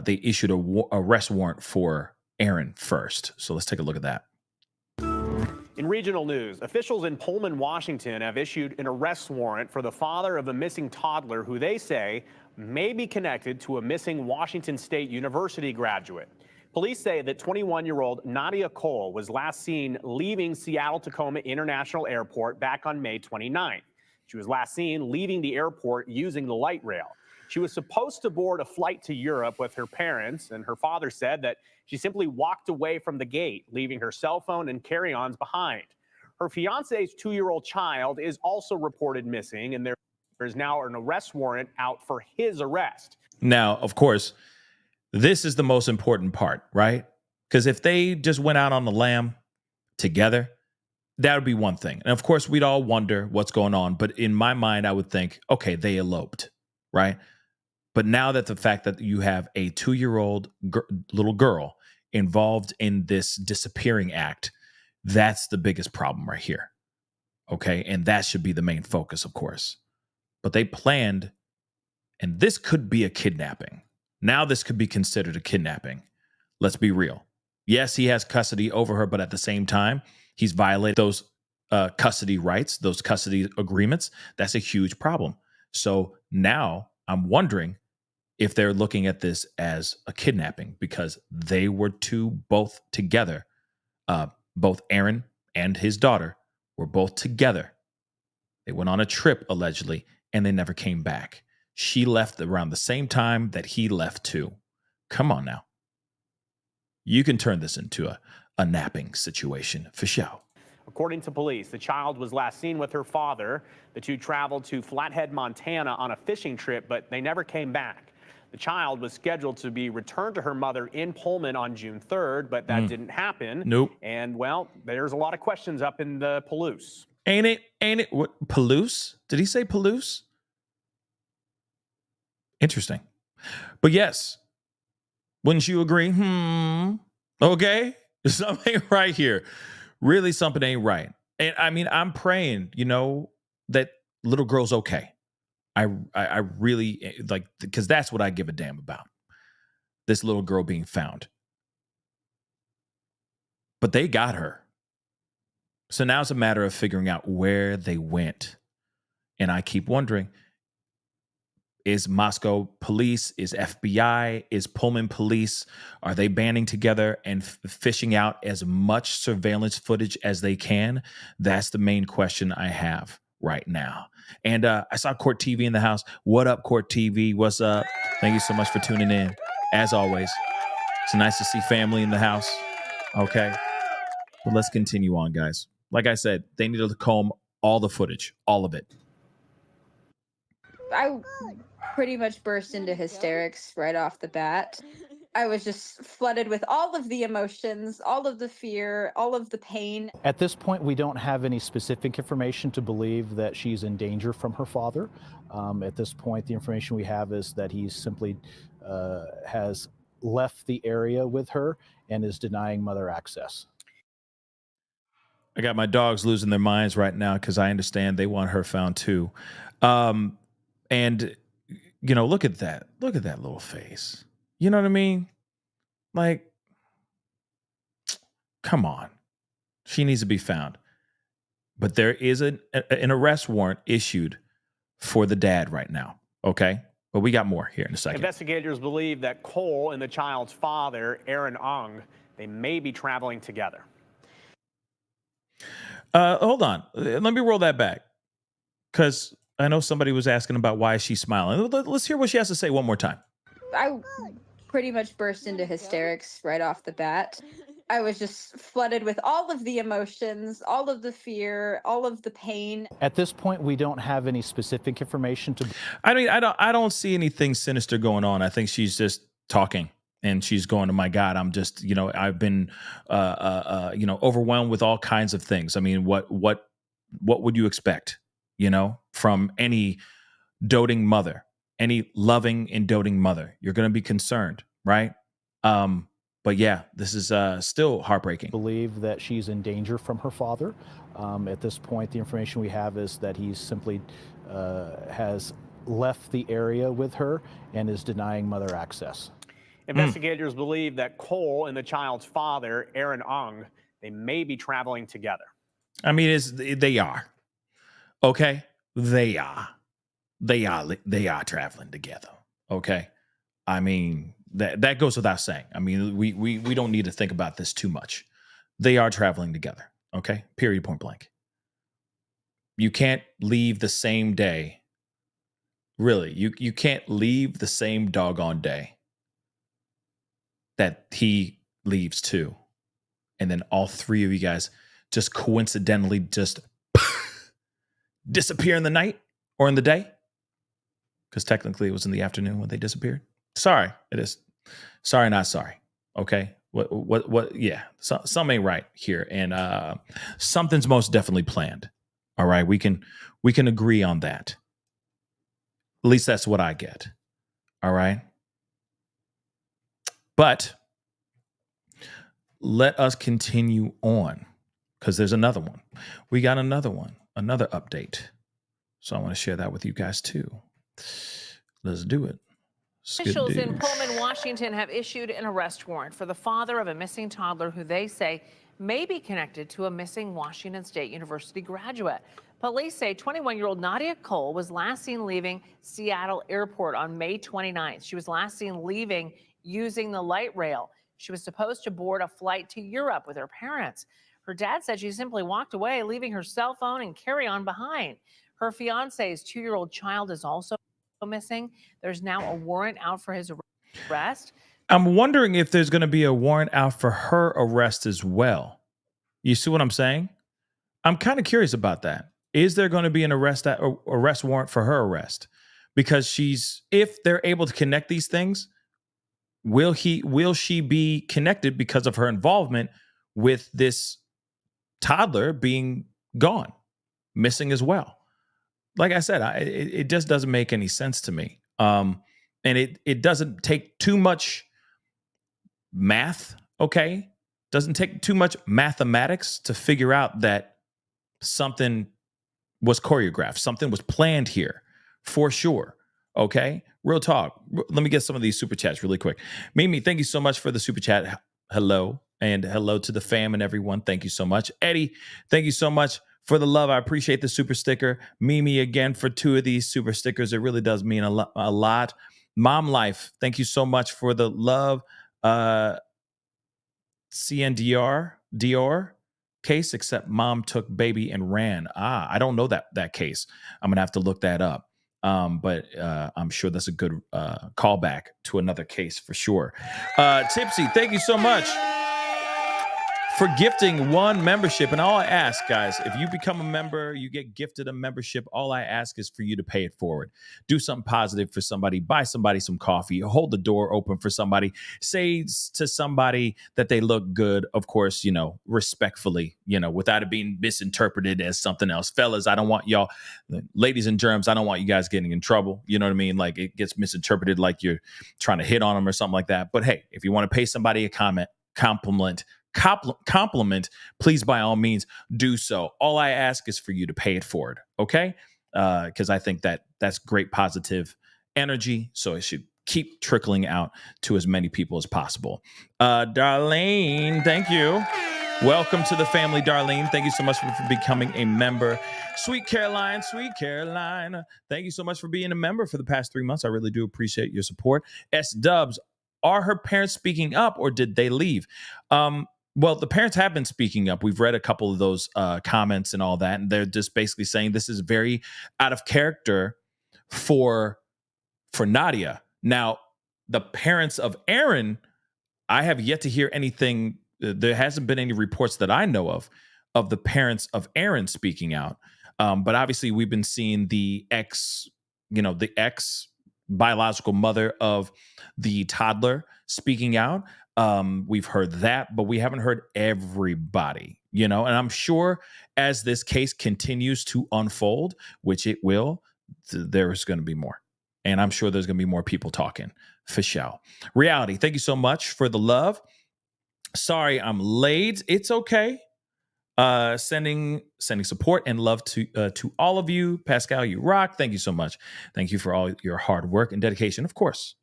issued a arrest warrant for Aaron first. So let's take a look at that. In regional news, officials in Pullman, Washington have issued an arrest warrant for the father of a missing toddler who they say may be connected to a missing Washington State University graduate. Police say that 21-year-old Nadia Cole was last seen leaving Seattle-Tacoma International Airport back on May 29th. She was last seen leaving the airport using the light rail. She was supposed to board a flight to Europe with her parents, and her father said that she simply walked away from the gate, leaving her cell phone and carry-ons behind. Her fiancé's 2-year-old child is also reported missing, and there is now an arrest warrant out for his arrest. Now, of course, this is the most important part, right? Because if they just went out on the lam together, that would be one thing. And of course, we'd all wonder what's going on. But in my mind, I would think, okay, they eloped, right? But now that the fact that you have a 2-year-old little girl involved in this disappearing act, that's the biggest problem right here. Okay. And that should be the main focus, of course. But they planned, and this could be a kidnapping. Now this could be considered a kidnapping. Let's be real. Yes, he has custody over her, but at the same time, he's violated those custody rights, those custody agreements. That's a huge problem. So now I'm wondering if they're looking at this as a kidnapping because they were both together. Both Aaron and his daughter were both together. They went on a trip, allegedly, and they never came back. She left around the same time that he left too. Come on now. You can turn this into a napping situation for sure. According to police, the child was last seen with her father. The two traveled to Flathead, Montana on a fishing trip, but they never came back. The child was scheduled to be returned to her mother in Pullman on June 3rd, but that didn't happen. Nope. And, well, there's a lot of questions up in the Palouse. Ain't it? What, Palouse? Did he say Palouse? Interesting. But yes, wouldn't you agree? Okay. Something ain't right here. Really, something ain't right. And I mean, I'm praying, that little girl's okay. I really like, because that's what I give a damn about. This little girl being found. But they got her. So now it's a matter of figuring out where they went. And I keep wondering, is Moscow police, is FBI, is Pullman police, are they banding together and fishing out as much surveillance footage as they can? That's the main question I have right now. And I saw Court TV in the house. What up, Court TV? What's up? Thank you so much for tuning in. As always, it's nice to see family in the house. Okay. But let's continue on, guys. Like I said, they need to comb all the footage, all of it. I pretty much burst into hysterics right off the bat. I was just flooded with all of the emotions, all of the fear, all of the pain. At this point, we don't have any specific information to believe that she's in danger from her father. At this point, the information we have is that he simply has left the area with her and is denying mother access. I got my dogs losing their minds right now because I understand they want her found too. And, look at that. Look at that little face. You know what I mean? Like, come on. She needs to be found. But there is an arrest warrant issued for the dad right now. Okay? But we got more here in a second. Investigators believe that Cole and the child's father, Aaron Aung, they may be traveling together. Hold on. Let me roll that back. Because I know somebody was asking about why she's smiling. Let's hear what she has to say one more time. I pretty much burst into hysterics right off the bat. I was just flooded with all of the emotions, all of the fear, all of the pain. At this point, we don't have any specific information to. I mean, I don't see anything sinister going on. I think she's just talking and she's going, oh my God, I'm just, I've been, overwhelmed with all kinds of things. I mean, what would you expect, from any doting mother, any loving and doting mother? You're going to be concerned, right? But yeah, this is still heartbreaking. Believe that she's in danger from her father. At this point, the information we have is that he simply has left the area with her and is denying mother access. Investigators believe that Cole and the child's father, Aaron Aung, they may be traveling together. I mean, they are. Okay? They are traveling together. Okay? I mean, that goes without saying. I mean, we don't need to think about this too much. They are traveling together. Okay? Period, point blank. You can't leave the same day. Really, you can't leave the same doggone day that he leaves too. And then all three of you guys just coincidentally just disappear in the night or in the day. Because technically it was in the afternoon when they disappeared. Sorry, it is. Sorry, not sorry. Okay. What? Yeah. Something ain't right here. And something's most definitely planned. All right. We can agree on that. At least that's what I get. All right. But let us continue on because there's another one. We got another one, another update. So I want to share that with you guys too. Let's do it. Officials in Pullman, Washington have issued an arrest warrant for the father of a missing toddler who they say may be connected to a missing Washington State University graduate. Police say 21-year-old Nadia Cole was last seen leaving Seattle Airport on May 29th. She was last seen leaving using the light rail. She was supposed to board a flight to Europe with her parents. Her dad said she simply walked away, leaving her cell phone and carry-on behind. Her fiance's 2-year-old child is also missing. There's now a warrant out for his arrest. I'm wondering if there's going to be a warrant out for her arrest as well. You see what I'm saying? I'm kind of curious about that. Is there going to be an arrest warrant for her arrest? Because if they're able to connect these things, will she be connected because of her involvement with this toddler being gone, missing as well? Like I said, it just doesn't make any sense to me. And it doesn't take too much math, okay? Doesn't take too much mathematics to figure out that something was choreographed, something was planned here for sure. Okay, real talk. Let me get some of these super chats really quick. Mimi, thank you so much for the super chat. Hello, and hello to the fam and everyone. Thank you so much. Eddie, thank you so much for the love. I appreciate the super sticker. Mimi, again, for 2 of these super stickers. It really does mean a lot. Mom Life, thank you so much for the love. Dior case, except mom took baby and ran. I don't know that case. I'm gonna have to look that up. But I'm sure that's a good callback to another case for sure. Tipsy, thank you so much for gifting 1 membership. And all I ask, guys, if you become a member, you get gifted a membership. All I ask is for you to pay it forward. Do something positive for somebody. Buy somebody some coffee. Hold the door open for somebody. Say to somebody that they look good, of course, respectfully, without it being misinterpreted as something else. Fellas, I don't want y'all, ladies and germs, I don't want you guys getting in trouble. You know what I mean? Like it gets misinterpreted like you're trying to hit on them or something like that. But hey, if you want to pay somebody a compliment, please by all means do so. All I ask is for you to pay it forward, okay? Because I think that's great positive energy, so it should keep trickling out to as many people as possible. Darlene, thank you. Welcome to the family, Darlene. Thank you so much for becoming a member. Sweet Caroline, thank you so much for being a member for the past 3 months. I really do appreciate your support. S Dubs, are her parents speaking up or did they leave? Well, the parents have been speaking up. We've read a couple of those comments and all that, and they're just basically saying this is very out of character for Nadia. Now, the parents of Aaron, I have yet to hear anything. There hasn't been any reports that I know of the parents of Aaron speaking out. But obviously, we've been seeing the ex biological mother of the toddler speaking out. We've heard that, but we haven't heard everybody, and I'm sure as this case continues to unfold, which it will, there's going to be more. And I'm sure there's going to be more people talking for sure. Reality, thank you so much for the love. Sorry, I'm late. It's okay. Sending support and love to all of you. Pascal, you rock. Thank you so much. Thank you for all your hard work and dedication. Of course,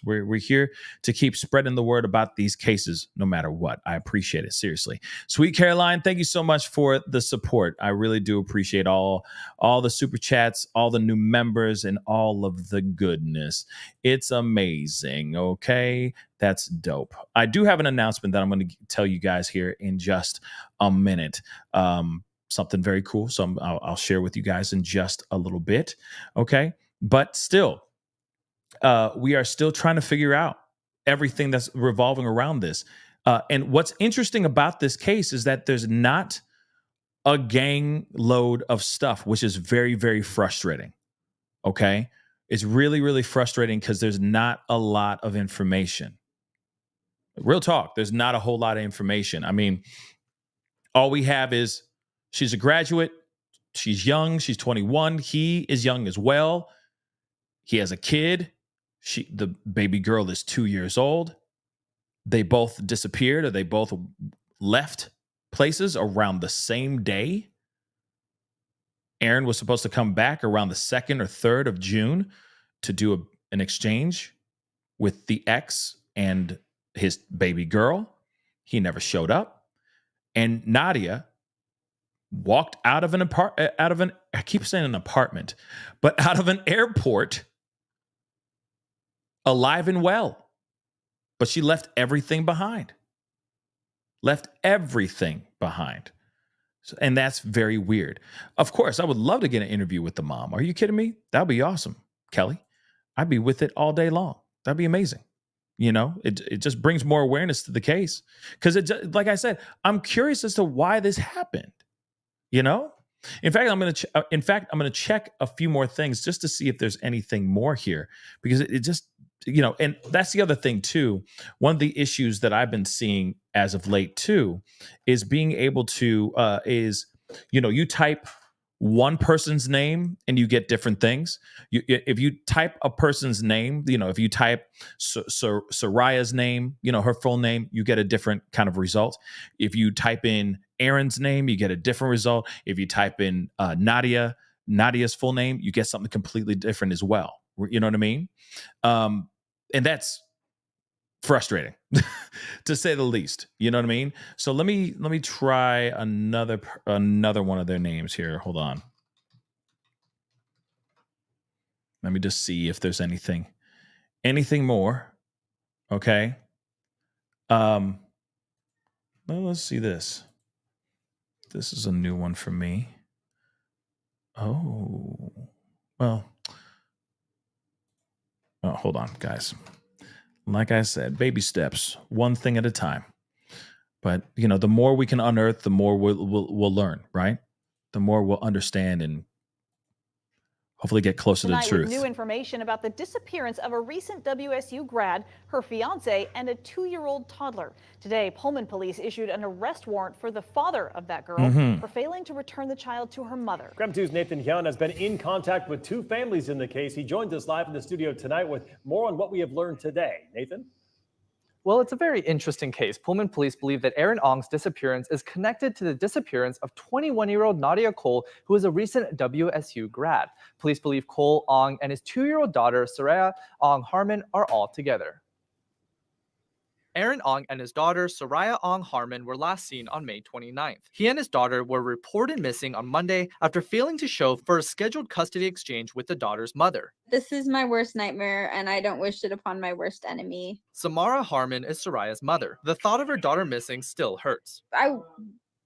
we're here to keep spreading the word about these cases, no matter what. I appreciate it, seriously. Sweet Caroline, thank you so much for the support. I really do appreciate all the super chats, all the new members, and all of the goodness. It's amazing. Okay. That's dope. I do have an announcement that I'm going to tell you guys here in just a minute. Something very cool. So I'll share with you guys in just a little bit. Okay. But still, we are still trying to figure out everything that's revolving around this. And what's interesting about this case is that there's not a gang load of stuff, which is very, very frustrating. Okay. It's really, really frustrating because there's not a lot of information. Real talk, there's not a whole lot of information. I mean, all we have is she's a graduate, she's young, she's 21, he is young as well. He has a kid. The baby girl is 2 years old. They both disappeared, or they both left places around the same day. Aaron was supposed to come back around the 2nd or 3rd of June to do an exchange with the ex and his baby girl. He never showed up. And Nadia walked out of I keep saying an apartment, but out of an airport alive and well. But she left everything behind. And that's very weird. Of course, I would love to get an interview with the mom. Are you kidding me? That'd be awesome, Kelly. I'd be with it all day long. That'd be amazing. It just brings more awareness to the case, because like I said, I'm curious as to why this happened. In fact, I'm going to check a few more things just to see if there's anything more here, because it just, and that's the other thing too. One of the issues that I've been seeing as of late too is being able to you type one person's name and you get different things. If you type a person's name, if you type Soraya's name, her full name, you get a different kind of result. If you type in Aaron's name, you get a different result. If you type in Nadia's full name, you get something completely different as well. You know what I mean? And that's frustrating to say the least. You know what I mean? So let me try another one of their names here. Hold on. Let me just see if there's anything more. Okay. Well, let's see this. This is a new one for me. Oh, well, hold on, guys. Like I said, baby steps, one thing at a time. But, the more we can unearth, the more we'll learn, right? The more we'll understand and hopefully get closer to the truth. New information about the disappearance of a recent WSU grad, her fiancé, and a 2-year-old toddler. Today, Pullman Police issued an arrest warrant for the father of that girl for failing to return the child to her mother. Krem 2's Nathan Hyun has been in contact with 2 families in the case. He joins us live in the studio tonight with more on what we have learned today. Nathan? Well, it's a very interesting case. Pullman police believe that Aaron Aung's disappearance is connected to the disappearance of 21-year-old Nadia Cole, who is a recent WSU grad. Police believe Cole, Aung, and his 2-year-old daughter, Saraya Aung Harmon, are all together. Aaron Aung and his daughter, Soraya Aung Harmon, were last seen on May 29th. He and his daughter were reported missing on Monday after failing to show for a scheduled custody exchange with the daughter's mother. This is my worst nightmare, and I don't wish it upon my worst enemy. Samara Harmon is Soraya's mother. The thought of her daughter missing still hurts. I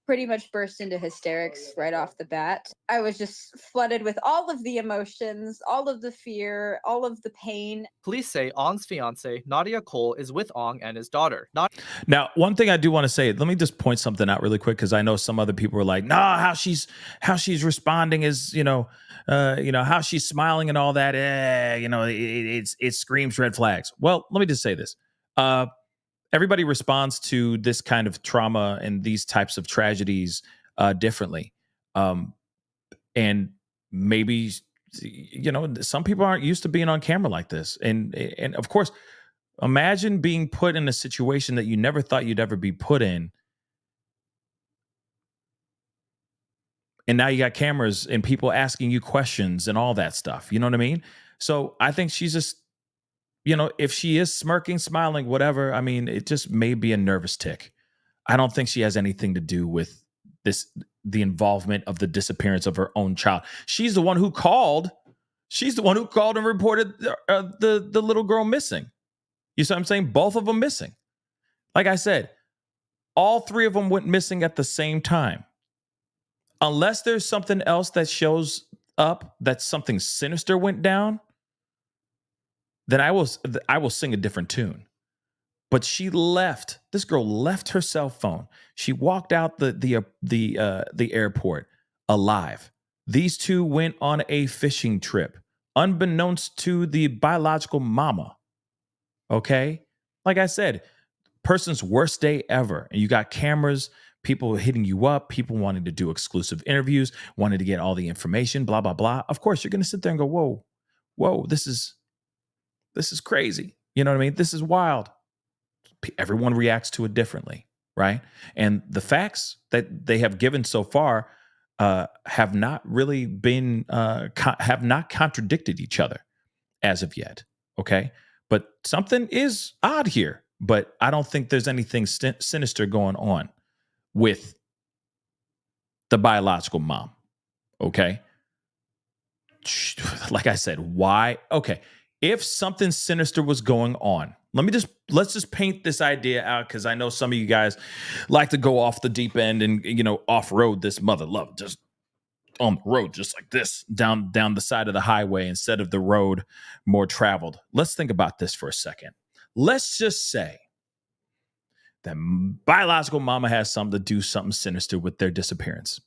pretty much burst into hysterics right off the bat. I was just flooded with all of the emotions, all of the fear, all of the pain. Police say Aung's fiancé, Nadia Cole, is with Aung and his daughter. Now, one thing I do want to say, let me just point something out really quick, because I know some other people are like, "Nah, how she's responding is, how she's smiling and all that. It screams red flags." Well, let me just say this. Everybody responds to this kind of trauma and these types of tragedies differently. And maybe, some people aren't used to being on camera like this. And of course, imagine being put in a situation that you never thought you'd ever be put in. And now you got cameras and people asking you questions and all that stuff. You know what I mean? So I think she's just, if she is smirking, smiling, whatever, I mean, it just may be a nervous tick. I don't think she has anything to do with the involvement of the disappearance of her own child. She's the one who called. She's the one who called and reported the little girl missing. You see what I'm saying? Both of them missing. Like I said, all three of them went missing at the same time. Unless there's something else that shows up, that something sinister went down, then I will sing a different tune. But this girl left her cell phone. She walked out the airport alive. These two went on a fishing trip, unbeknownst to the biological mama. Okay? Like I said, person's worst day ever. And you got cameras, people hitting you up, people wanting to do exclusive interviews, wanting to get all the information, blah, blah, blah. Of course, you're going to sit there and go, whoa, this is crazy. You know what I mean? This is wild. Everyone reacts to it differently, right? And the facts that they have given so far have not really been, have not contradicted each other as of yet, okay? But something is odd here, but I don't think there's anything sinister going on with the biological mom, okay? Like I said, why? Okay, if something sinister was going on, let's just paint this idea out, because I know some of you guys like to go off the deep end and off-road this mother love, just on the road, just like this, down the side of the highway instead of the road more traveled. Let's think about this for a second. Let's just say that biological mama has something to do something sinister with their disappearance.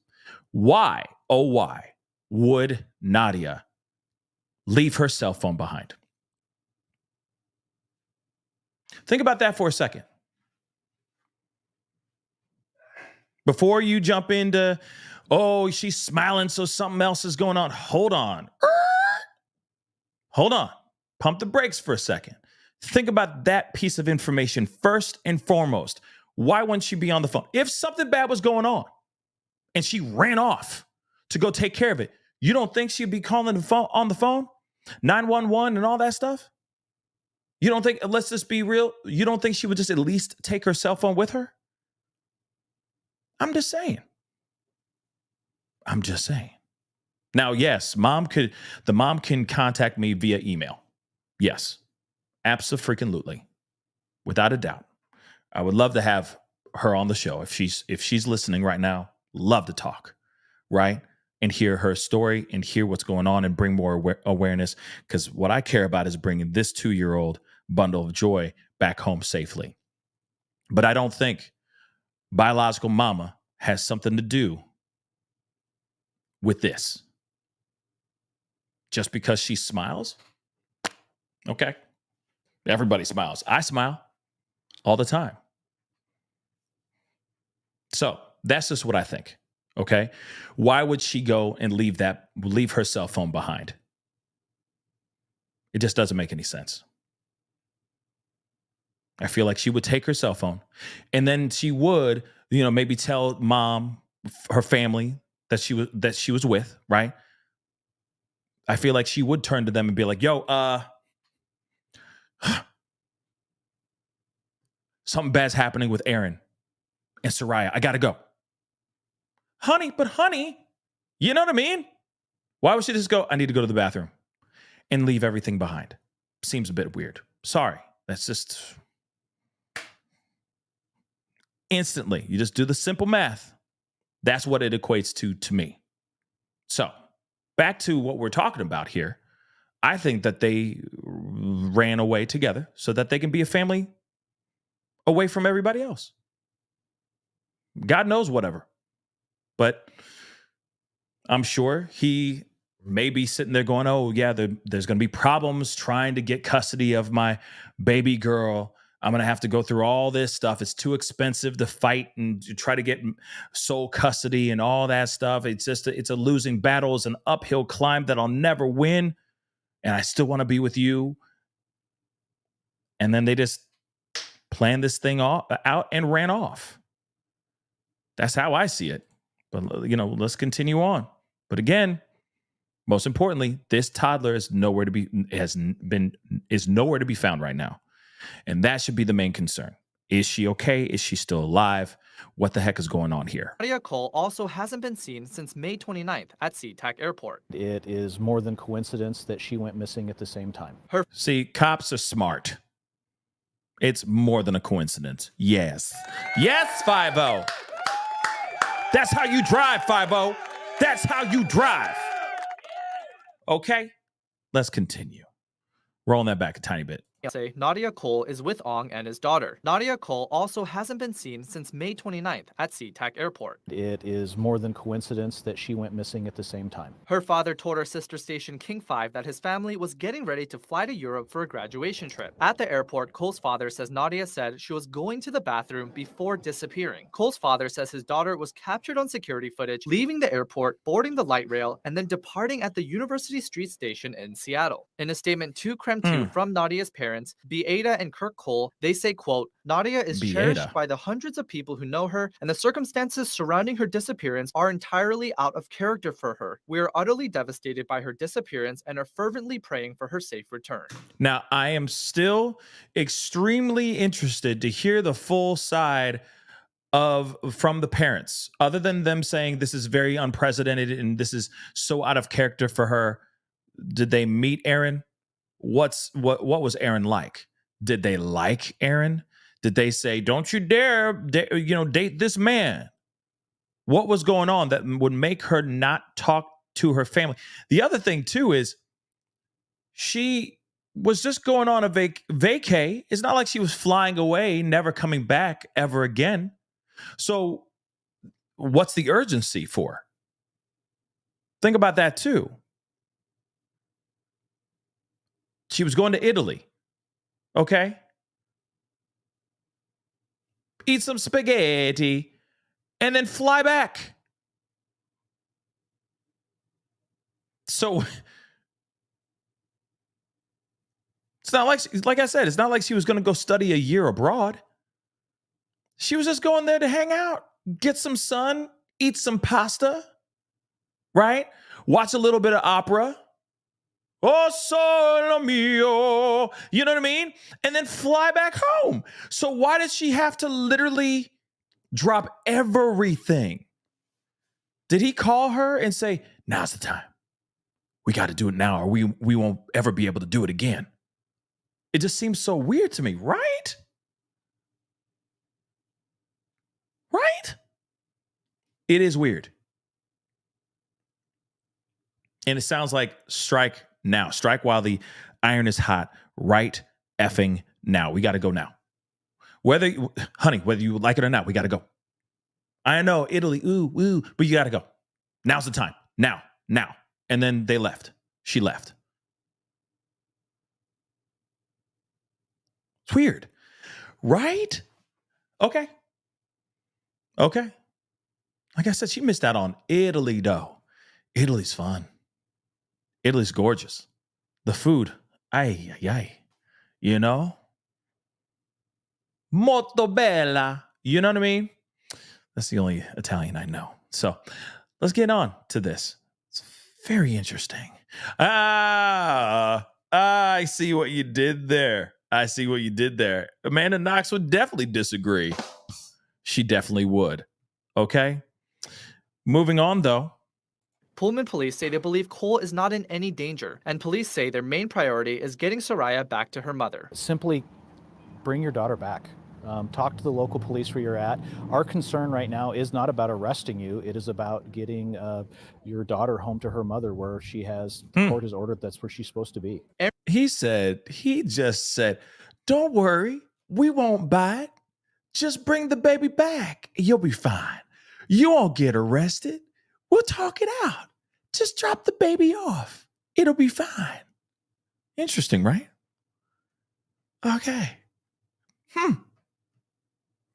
Why, oh why, would Nadia leave her cell phone behind? Think about that for a second. Before you jump into, oh, she's smiling, so something else is going on. Hold on. Hold on. Pump the brakes for a second. Think about that piece of information first and foremost. Why wouldn't she be on the phone? If something bad was going on and she ran off to go take care of it, you don't think she'd be calling on the phone? 911 and all that stuff? You don't think, let's just be real, you don't think she would just at least take her cell phone with her? I'm just saying. Now, yes, the mom can contact me via email. Yes, abso-freaking-lutely, without a doubt. I would love to have her on the show. If she's listening right now, love to talk, right? And hear her story and hear what's going on and bring more awareness. Because what I care about is bringing this 2-year-old bundle of joy back home safely. But I don't think biological mama has something to do with this. Just because she smiles? Okay. Everybody smiles. I smile all the time. So that's just what I think. Okay. Why would she go and leave her cell phone behind? It just doesn't make any sense. I feel like she would take her cell phone and then she would, maybe tell mom, her family that she was with, right? I feel like she would turn to them and be like, yo, Something bad's happening with Aaron and Soraya. I got to go. Honey, you know what I mean? Why would she just go, I need to go to the bathroom and leave everything behind? Seems a bit weird. Sorry. That's just instantly. You just do the simple math. That's what it equates to me. So back to what we're talking about here. I think that they ran away together so that they can be a family away from everybody else. God knows whatever. But I'm sure he may be sitting there going, oh, yeah, there's going to be problems trying to get custody of my baby girl. I'm going to have to go through all this stuff. It's too expensive to fight and to try to get sole custody and all that stuff. It's a losing battle. It's an uphill climb that I'll never win. And I still want to be with you. And then they just planned this thing out and ran off. That's how I see it. But, let's continue on. But again, most importantly, this toddler is nowhere to be found right now. And that should be the main concern. Is she okay? Is she still alive? What the heck is going on here? Nadia Cole also hasn't been seen since May 29th at SeaTac Airport. It is more than coincidence that she went missing at the same time. See, cops are smart. It's more than a coincidence. Yes. Yes, 5-0. That's how you drive, 5-0. That's how you drive. Okay, let's continue. Rolling that back a tiny bit. Say Nadia Cole is with Aung and his daughter. Nadia Cole also hasn't been seen since May 29th at SeaTac Airport. It is more than coincidence that she went missing at the same time. Her father told her sister station King 5 that his family was getting ready to fly to Europe for a graduation trip. At the airport, Cole's father says Nadia said she was going to the bathroom before disappearing. Cole's father says his daughter was captured on security footage, leaving the airport, boarding the light rail, and then departing at the University Street Station in Seattle. In a statement to Krem 2 from Nadia's parents, Beata and Kirk Cole, they say, quote, Nadia is cherished by the hundreds of people who know her, and the circumstances surrounding her disappearance are entirely out of character for her. We are utterly devastated by her disappearance and are fervently praying for her safe return. Now, I am still extremely interested to hear the full side from the parents, other than them saying this is very unprecedented and this is so out of character for her. Did they meet Aaron? What was Aaron like? Did they like Aaron? Did they say, don't you dare date this man? What was going on that would make her not talk to her family? The other thing too is she was just going on a vacay. It's not like she was flying away, never coming back ever again. So what's the urgency for? Think about that too. She was going to Italy. Okay. Eat some spaghetti and then fly back. So it's not like I said, it's not like she was going to go study a year abroad. She was just going there to hang out, get some sun, eat some pasta, right? Watch a little bit of opera. Oh, solo mio. You know what I mean? And then fly back home. So why did she have to literally drop everything? Did he call her and say, now's the time? We got to do it now or we won't ever be able to do it again. It just seems so weird to me, right? Right? It is weird. And it sounds like strike now. Strike while the iron is hot. Right effing now. We got to go now. Whether you like it or not, we got to go. I know, Italy, ooh, but you got to go. Now's the time. Now. And then they left. She left. It's weird. Right? Okay. Like I said, she missed out on Italy, though. Italy's fun. Italy's gorgeous. The food, ay. You know? Molto bella. You know what I mean? That's the only Italian I know. So let's get on to this. It's very interesting. I see what you did there. I see what you did there. Amanda Knox would definitely disagree. She definitely would. Okay. Moving on, though. Pullman police say they believe Cole is not in any danger, and police say their main priority is getting Soraya back to her mother. Simply bring your daughter back. Talk to the local police where you're at. Our concern right now is not about arresting you. It is about getting your daughter home to her mother, where she has, the court has ordered that's where she's supposed to be. He just said, don't worry, we won't bite. Just bring the baby back. You'll be fine. You won't get arrested. We'll talk it out. Just drop the baby off. It'll be fine. Interesting, right? Okay.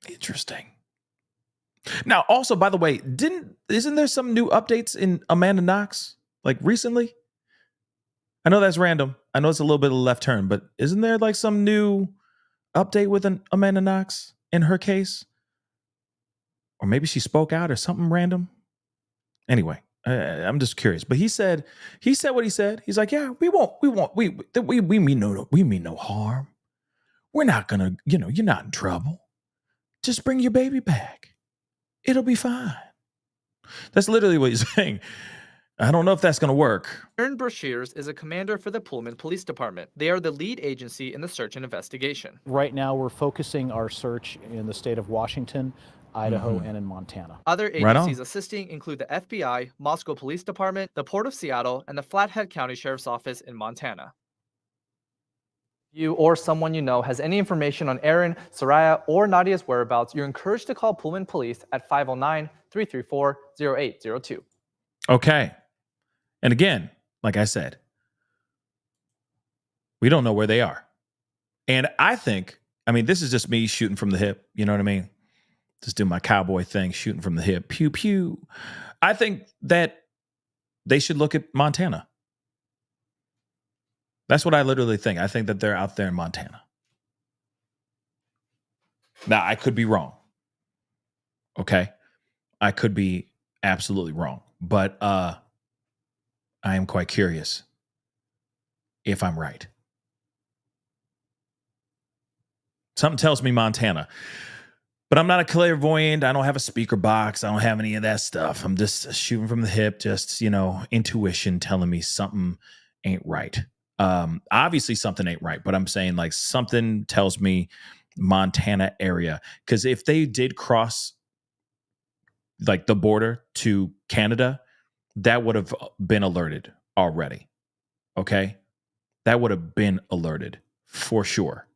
Interesting. Now, also, by the way, isn't there some new updates in Amanda Knox, like recently? I know that's random. I know it's a little bit of a left turn, but isn't there like some new update with an Amanda Knox in her case? Or maybe she spoke out or something random. Anyway, I'm just curious. But he said what he said. He's like, yeah, we mean no harm. We're not gonna, you're not in trouble. Just bring your baby back. It'll be fine. That's literally what he's saying. I don't know if that's going to work. Aaron Brashears is a commander for the Pullman Police Department. They are the lead agency in the search and investigation. Right now, we're focusing our search in the state of Washington, Idaho, and in Montana. Other agencies assisting include the FBI, Moscow Police Department, the Port of Seattle, and the Flathead County Sheriff's Office in Montana. You or someone you know has any information on Aaron, Soraya, or Nadia's whereabouts, you're encouraged to call Pullman Police at 509-334-0802. Okay. And again, like I said, we don't know where they are. And I think, this is just me shooting from the hip. You know what I mean? Just doing my cowboy thing, shooting from the hip. Pew, pew. I think that they should look at Montana. That's what I literally think. I think that they're out there in Montana. Now, I could be wrong. Okay? I could be absolutely wrong. But I am quite curious if I'm right. Something tells me Montana. But I'm not a clairvoyant. I don't have a speaker box. I don't have any of that stuff. I'm just shooting from the hip, just, intuition telling me something ain't right. Obviously something ain't right, but I'm saying like something tells me Montana area. Because if they did cross like the border to Canada, that would have been alerted already. Okay? That would have been alerted for sure.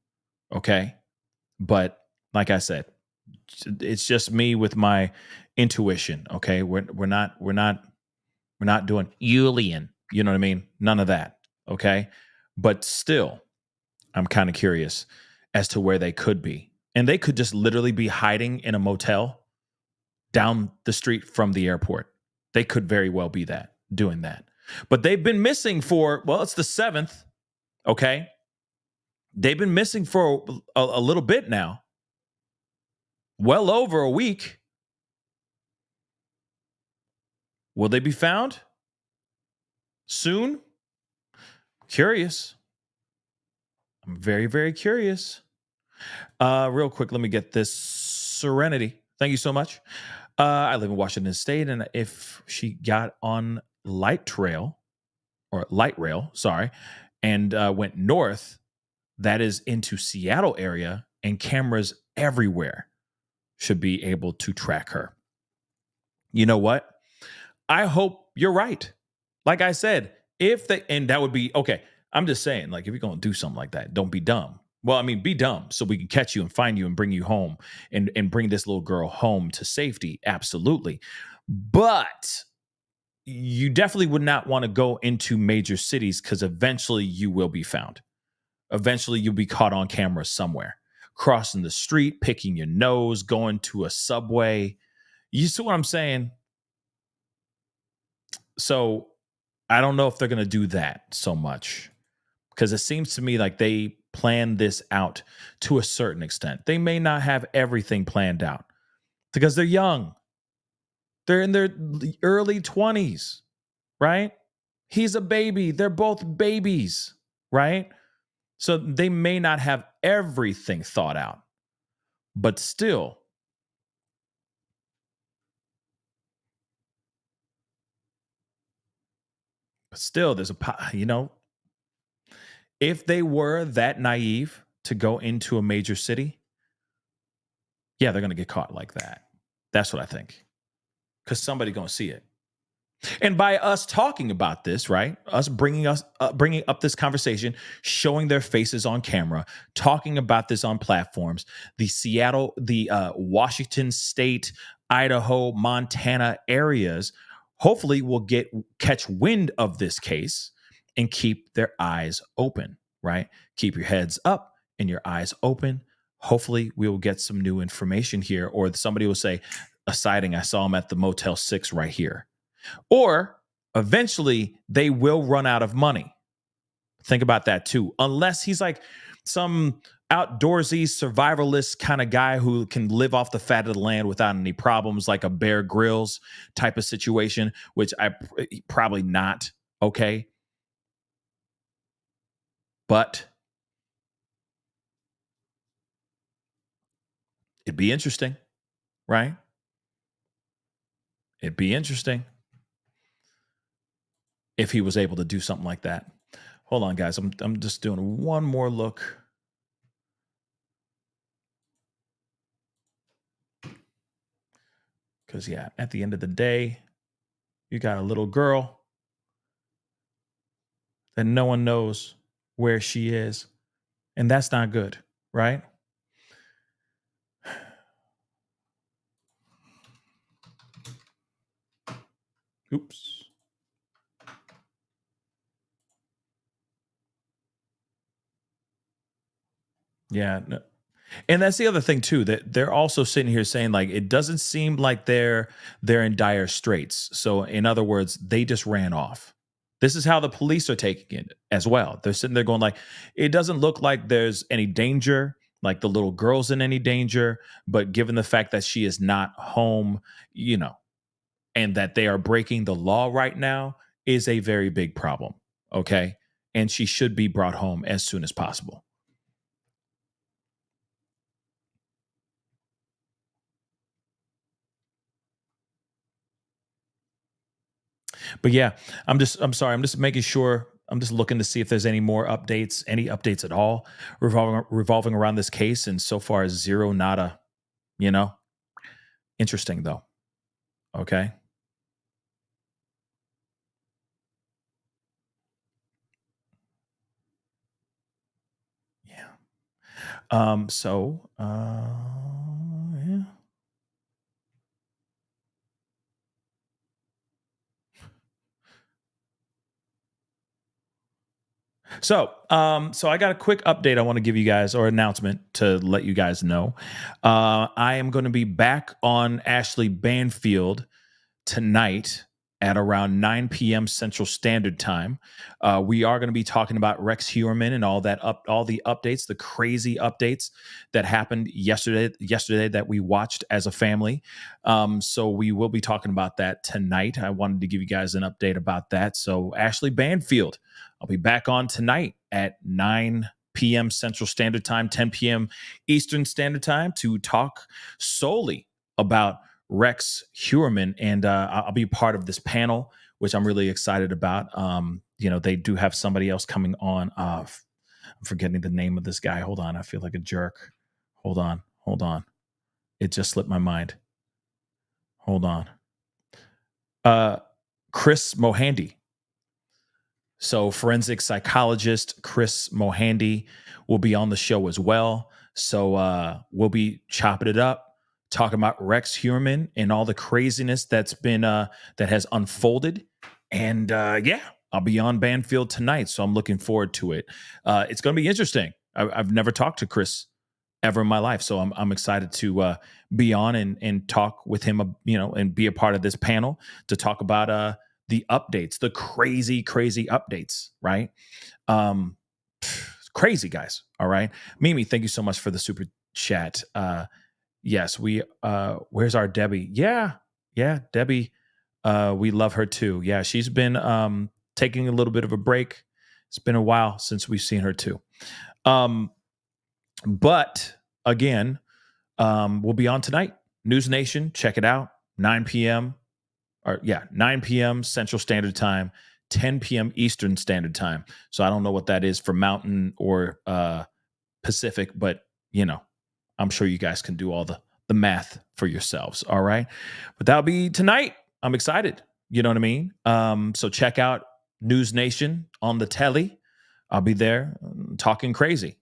Okay? But like I said, it's just me with my intuition. Okay? We're not doing Julian. You know what I mean? None of that. Okay? But still, I'm kind of curious as to where they could be. And they could just literally be hiding in a motel down the street from the airport. They could very well be doing that. But they've been missing for, it's the 7th. Okay? They've been missing for a little bit now. Well over a week. Will they be found soon? Curious. I'm very, very curious. Real quick, let me get this. Serenity. Thank you so much. I live in Washington State, and if she got on light rail, and went north, that is into Seattle area, and cameras everywhere should be able to track her. You know what? I hope you're right. Like I said, and that would be, okay, I'm just saying, like, if you're going to do something like that, don't be dumb. Well, be dumb so we can catch you and find you and bring you home and bring this little girl home to safety. Absolutely. But you definitely would not want to go into major cities because eventually you will be found. Eventually you'll be caught on camera somewhere, crossing the street, picking your nose, going to a subway. You see what I'm saying? So I don't know if they're going to do that so much because it seems to me like they plan this out to a certain extent. They may not have everything planned out because they're young. They're in their early 20s, right? He's a baby. They're both babies, right? So they may not have everything thought out. But still, there's if they were that naive to go into a major city, yeah, they're going to get caught like that. That's what I think. Because somebody's going to see it. And by us talking about this, right, us bringing up this conversation, showing their faces on camera, talking about this on platforms, the Washington State, Idaho, Montana areas, hopefully will catch wind of this case and keep their eyes open, right? Keep your heads up and your eyes open. Hopefully we will get some new information here, or somebody will say, a sighting, I saw him at the Motel 6 right here. Or eventually they will run out of money. Think about that too. Unless he's like some outdoorsy survivalist kind of guy who can live off the fat of the land without any problems, like a Bear Grylls type of situation, which I probably not. Okay. But it'd be interesting, right? It'd be interesting if he was able to do something like that. Hold on, guys. I'm just doing one more look. Because, yeah, at the end of the day, you got a little girl that no one knows where she is. And that's not good, right? Oops. Yeah. No. And that's the other thing too, that they're also sitting here saying like, it doesn't seem like they're in dire straits. So in other words, they just ran off. This is how the police are taking it as well. They're sitting there going like, it doesn't look like there's any danger, like the little girl's in any danger, but given the fact that she is not home, and that they are breaking the law right now is a very big problem. Okay. And she should be brought home as soon as possible. But yeah, I'm sorry. I'm just making sure. I'm just looking to see if there's any more updates, any updates at all revolving around this case. And so far, zero, nada, Interesting though. Okay. Yeah. Yeah. So I got a quick update I want to give you guys, or announcement to let you guys know. I am going to be back on Ashley Banfield tonight at around 9 p.m. Central Standard Time. We are going to be talking about Rex Heuermann and all the updates, the crazy updates that happened yesterday that we watched as a family. So we will be talking about that tonight. I wanted to give you guys an update about that. So Ashley Banfield, I'll be back on tonight at 9 p.m. Central Standard Time, 10 p.m. Eastern Standard Time to talk solely about Rex Heuermann, and I'll be part of this panel, which I'm really excited about. They do have somebody else coming on. I'm forgetting the name of this guy. Hold on. I feel like a jerk. Hold on. It just slipped my mind. Hold on. Chris Mohandy. So forensic psychologist Chris Mohandy will be on the show as well. So we'll be chopping it up, talking about Rex Heuermann and all the craziness that's been that has unfolded. And I'll be on Banfield tonight, so I'm looking forward to it. It's going to be interesting. I've never talked to Chris ever in my life, so I'm excited to be on and talk with him, and be a part of this panel to talk about the updates, the crazy updates, right? Crazy, guys. All right. Mimi, thank you so much for the super chat. Yes, where's our Debbie? Yeah, Debbie. We love her too. Yeah, she's been taking a little bit of a break. It's been a while since we've seen her too. But again, we'll be on tonight. News Nation, check it out. 9 p.m. 9 p.m. Central Standard Time, 10 p.m. Eastern Standard Time. So I don't know what that is for Mountain or Pacific, but I'm sure you guys can do all the math for yourselves. All right. But that'll be tonight. I'm excited. You know what I mean? So check out News Nation on the telly. I'll be there talking crazy.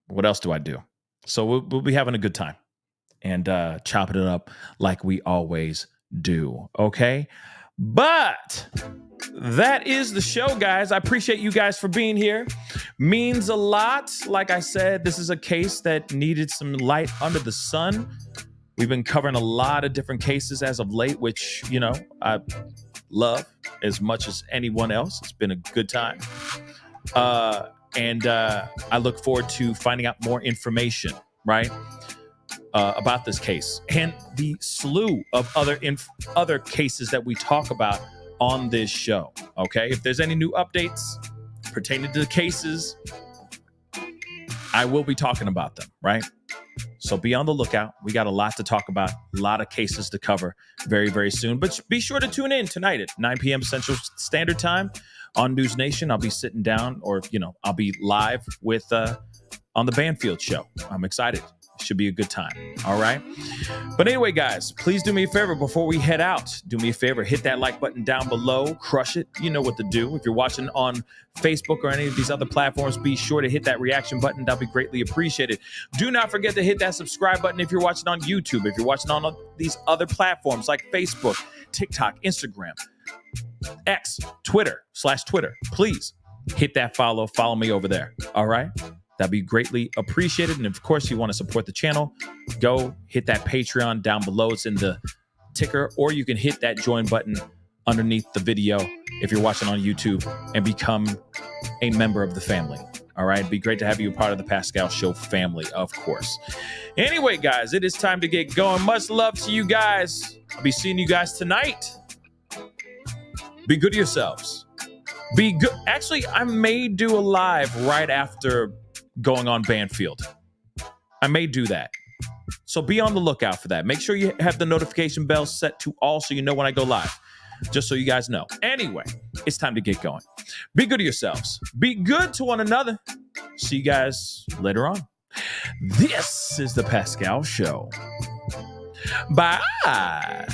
What else do I do? So we'll be having a good time and chopping it up like we always do. Okay. But that is the show, guys. I appreciate you guys for being here. Means a lot. Like I said, this is a case that needed some light under the sun. We've been covering a lot of different cases as of late, which, I love as much as anyone else. It's been a good time. And I look forward to finding out more information, right, about this case and the slew of other cases that we talk about on this show. Okay, if there's any new updates pertaining to the cases, I will be talking about them, right? So be on the lookout. We got a lot to talk about, a lot of cases to cover very, very soon. But be sure to tune in tonight at 9 p.m. Central Standard Time on News Nation. I'll be sitting down, or I'll be live with on the Banfield show. I'm excited. Should be a good time. All right. But anyway, guys, please do me a favor before we head out. Do me a favor. Hit that like button down below. Crush it. You know what to do. If you're watching on Facebook or any of these other platforms, be sure to hit that reaction button. That'll be greatly appreciated. Do not forget to hit that subscribe button if you're watching on YouTube. If you're watching on these other platforms like Facebook, TikTok, Instagram, X, Twitter/Twitter, please hit that follow. Follow me over there. All right. That'd be greatly appreciated. And of course, you want to support the channel, go hit that Patreon down below. It's in the ticker, or you can hit that join button underneath the video if you're watching on YouTube and become a member of the family. All right. It'd be great to have you a part of the Pascal Show family, of course. Anyway, guys, it is time to get going. Much love to you guys. I'll be seeing you guys tonight. Be good to yourselves. Be good. Actually, I may do a live right after going on Banfield. I may do that. So be on the lookout for that. Make sure you have the notification bell set to all so you know when I go live. Just so you guys know. Anyway, it's time to get going. Be good to yourselves. Be good to one another. See you guys later on. This is the Pascal Show. Bye.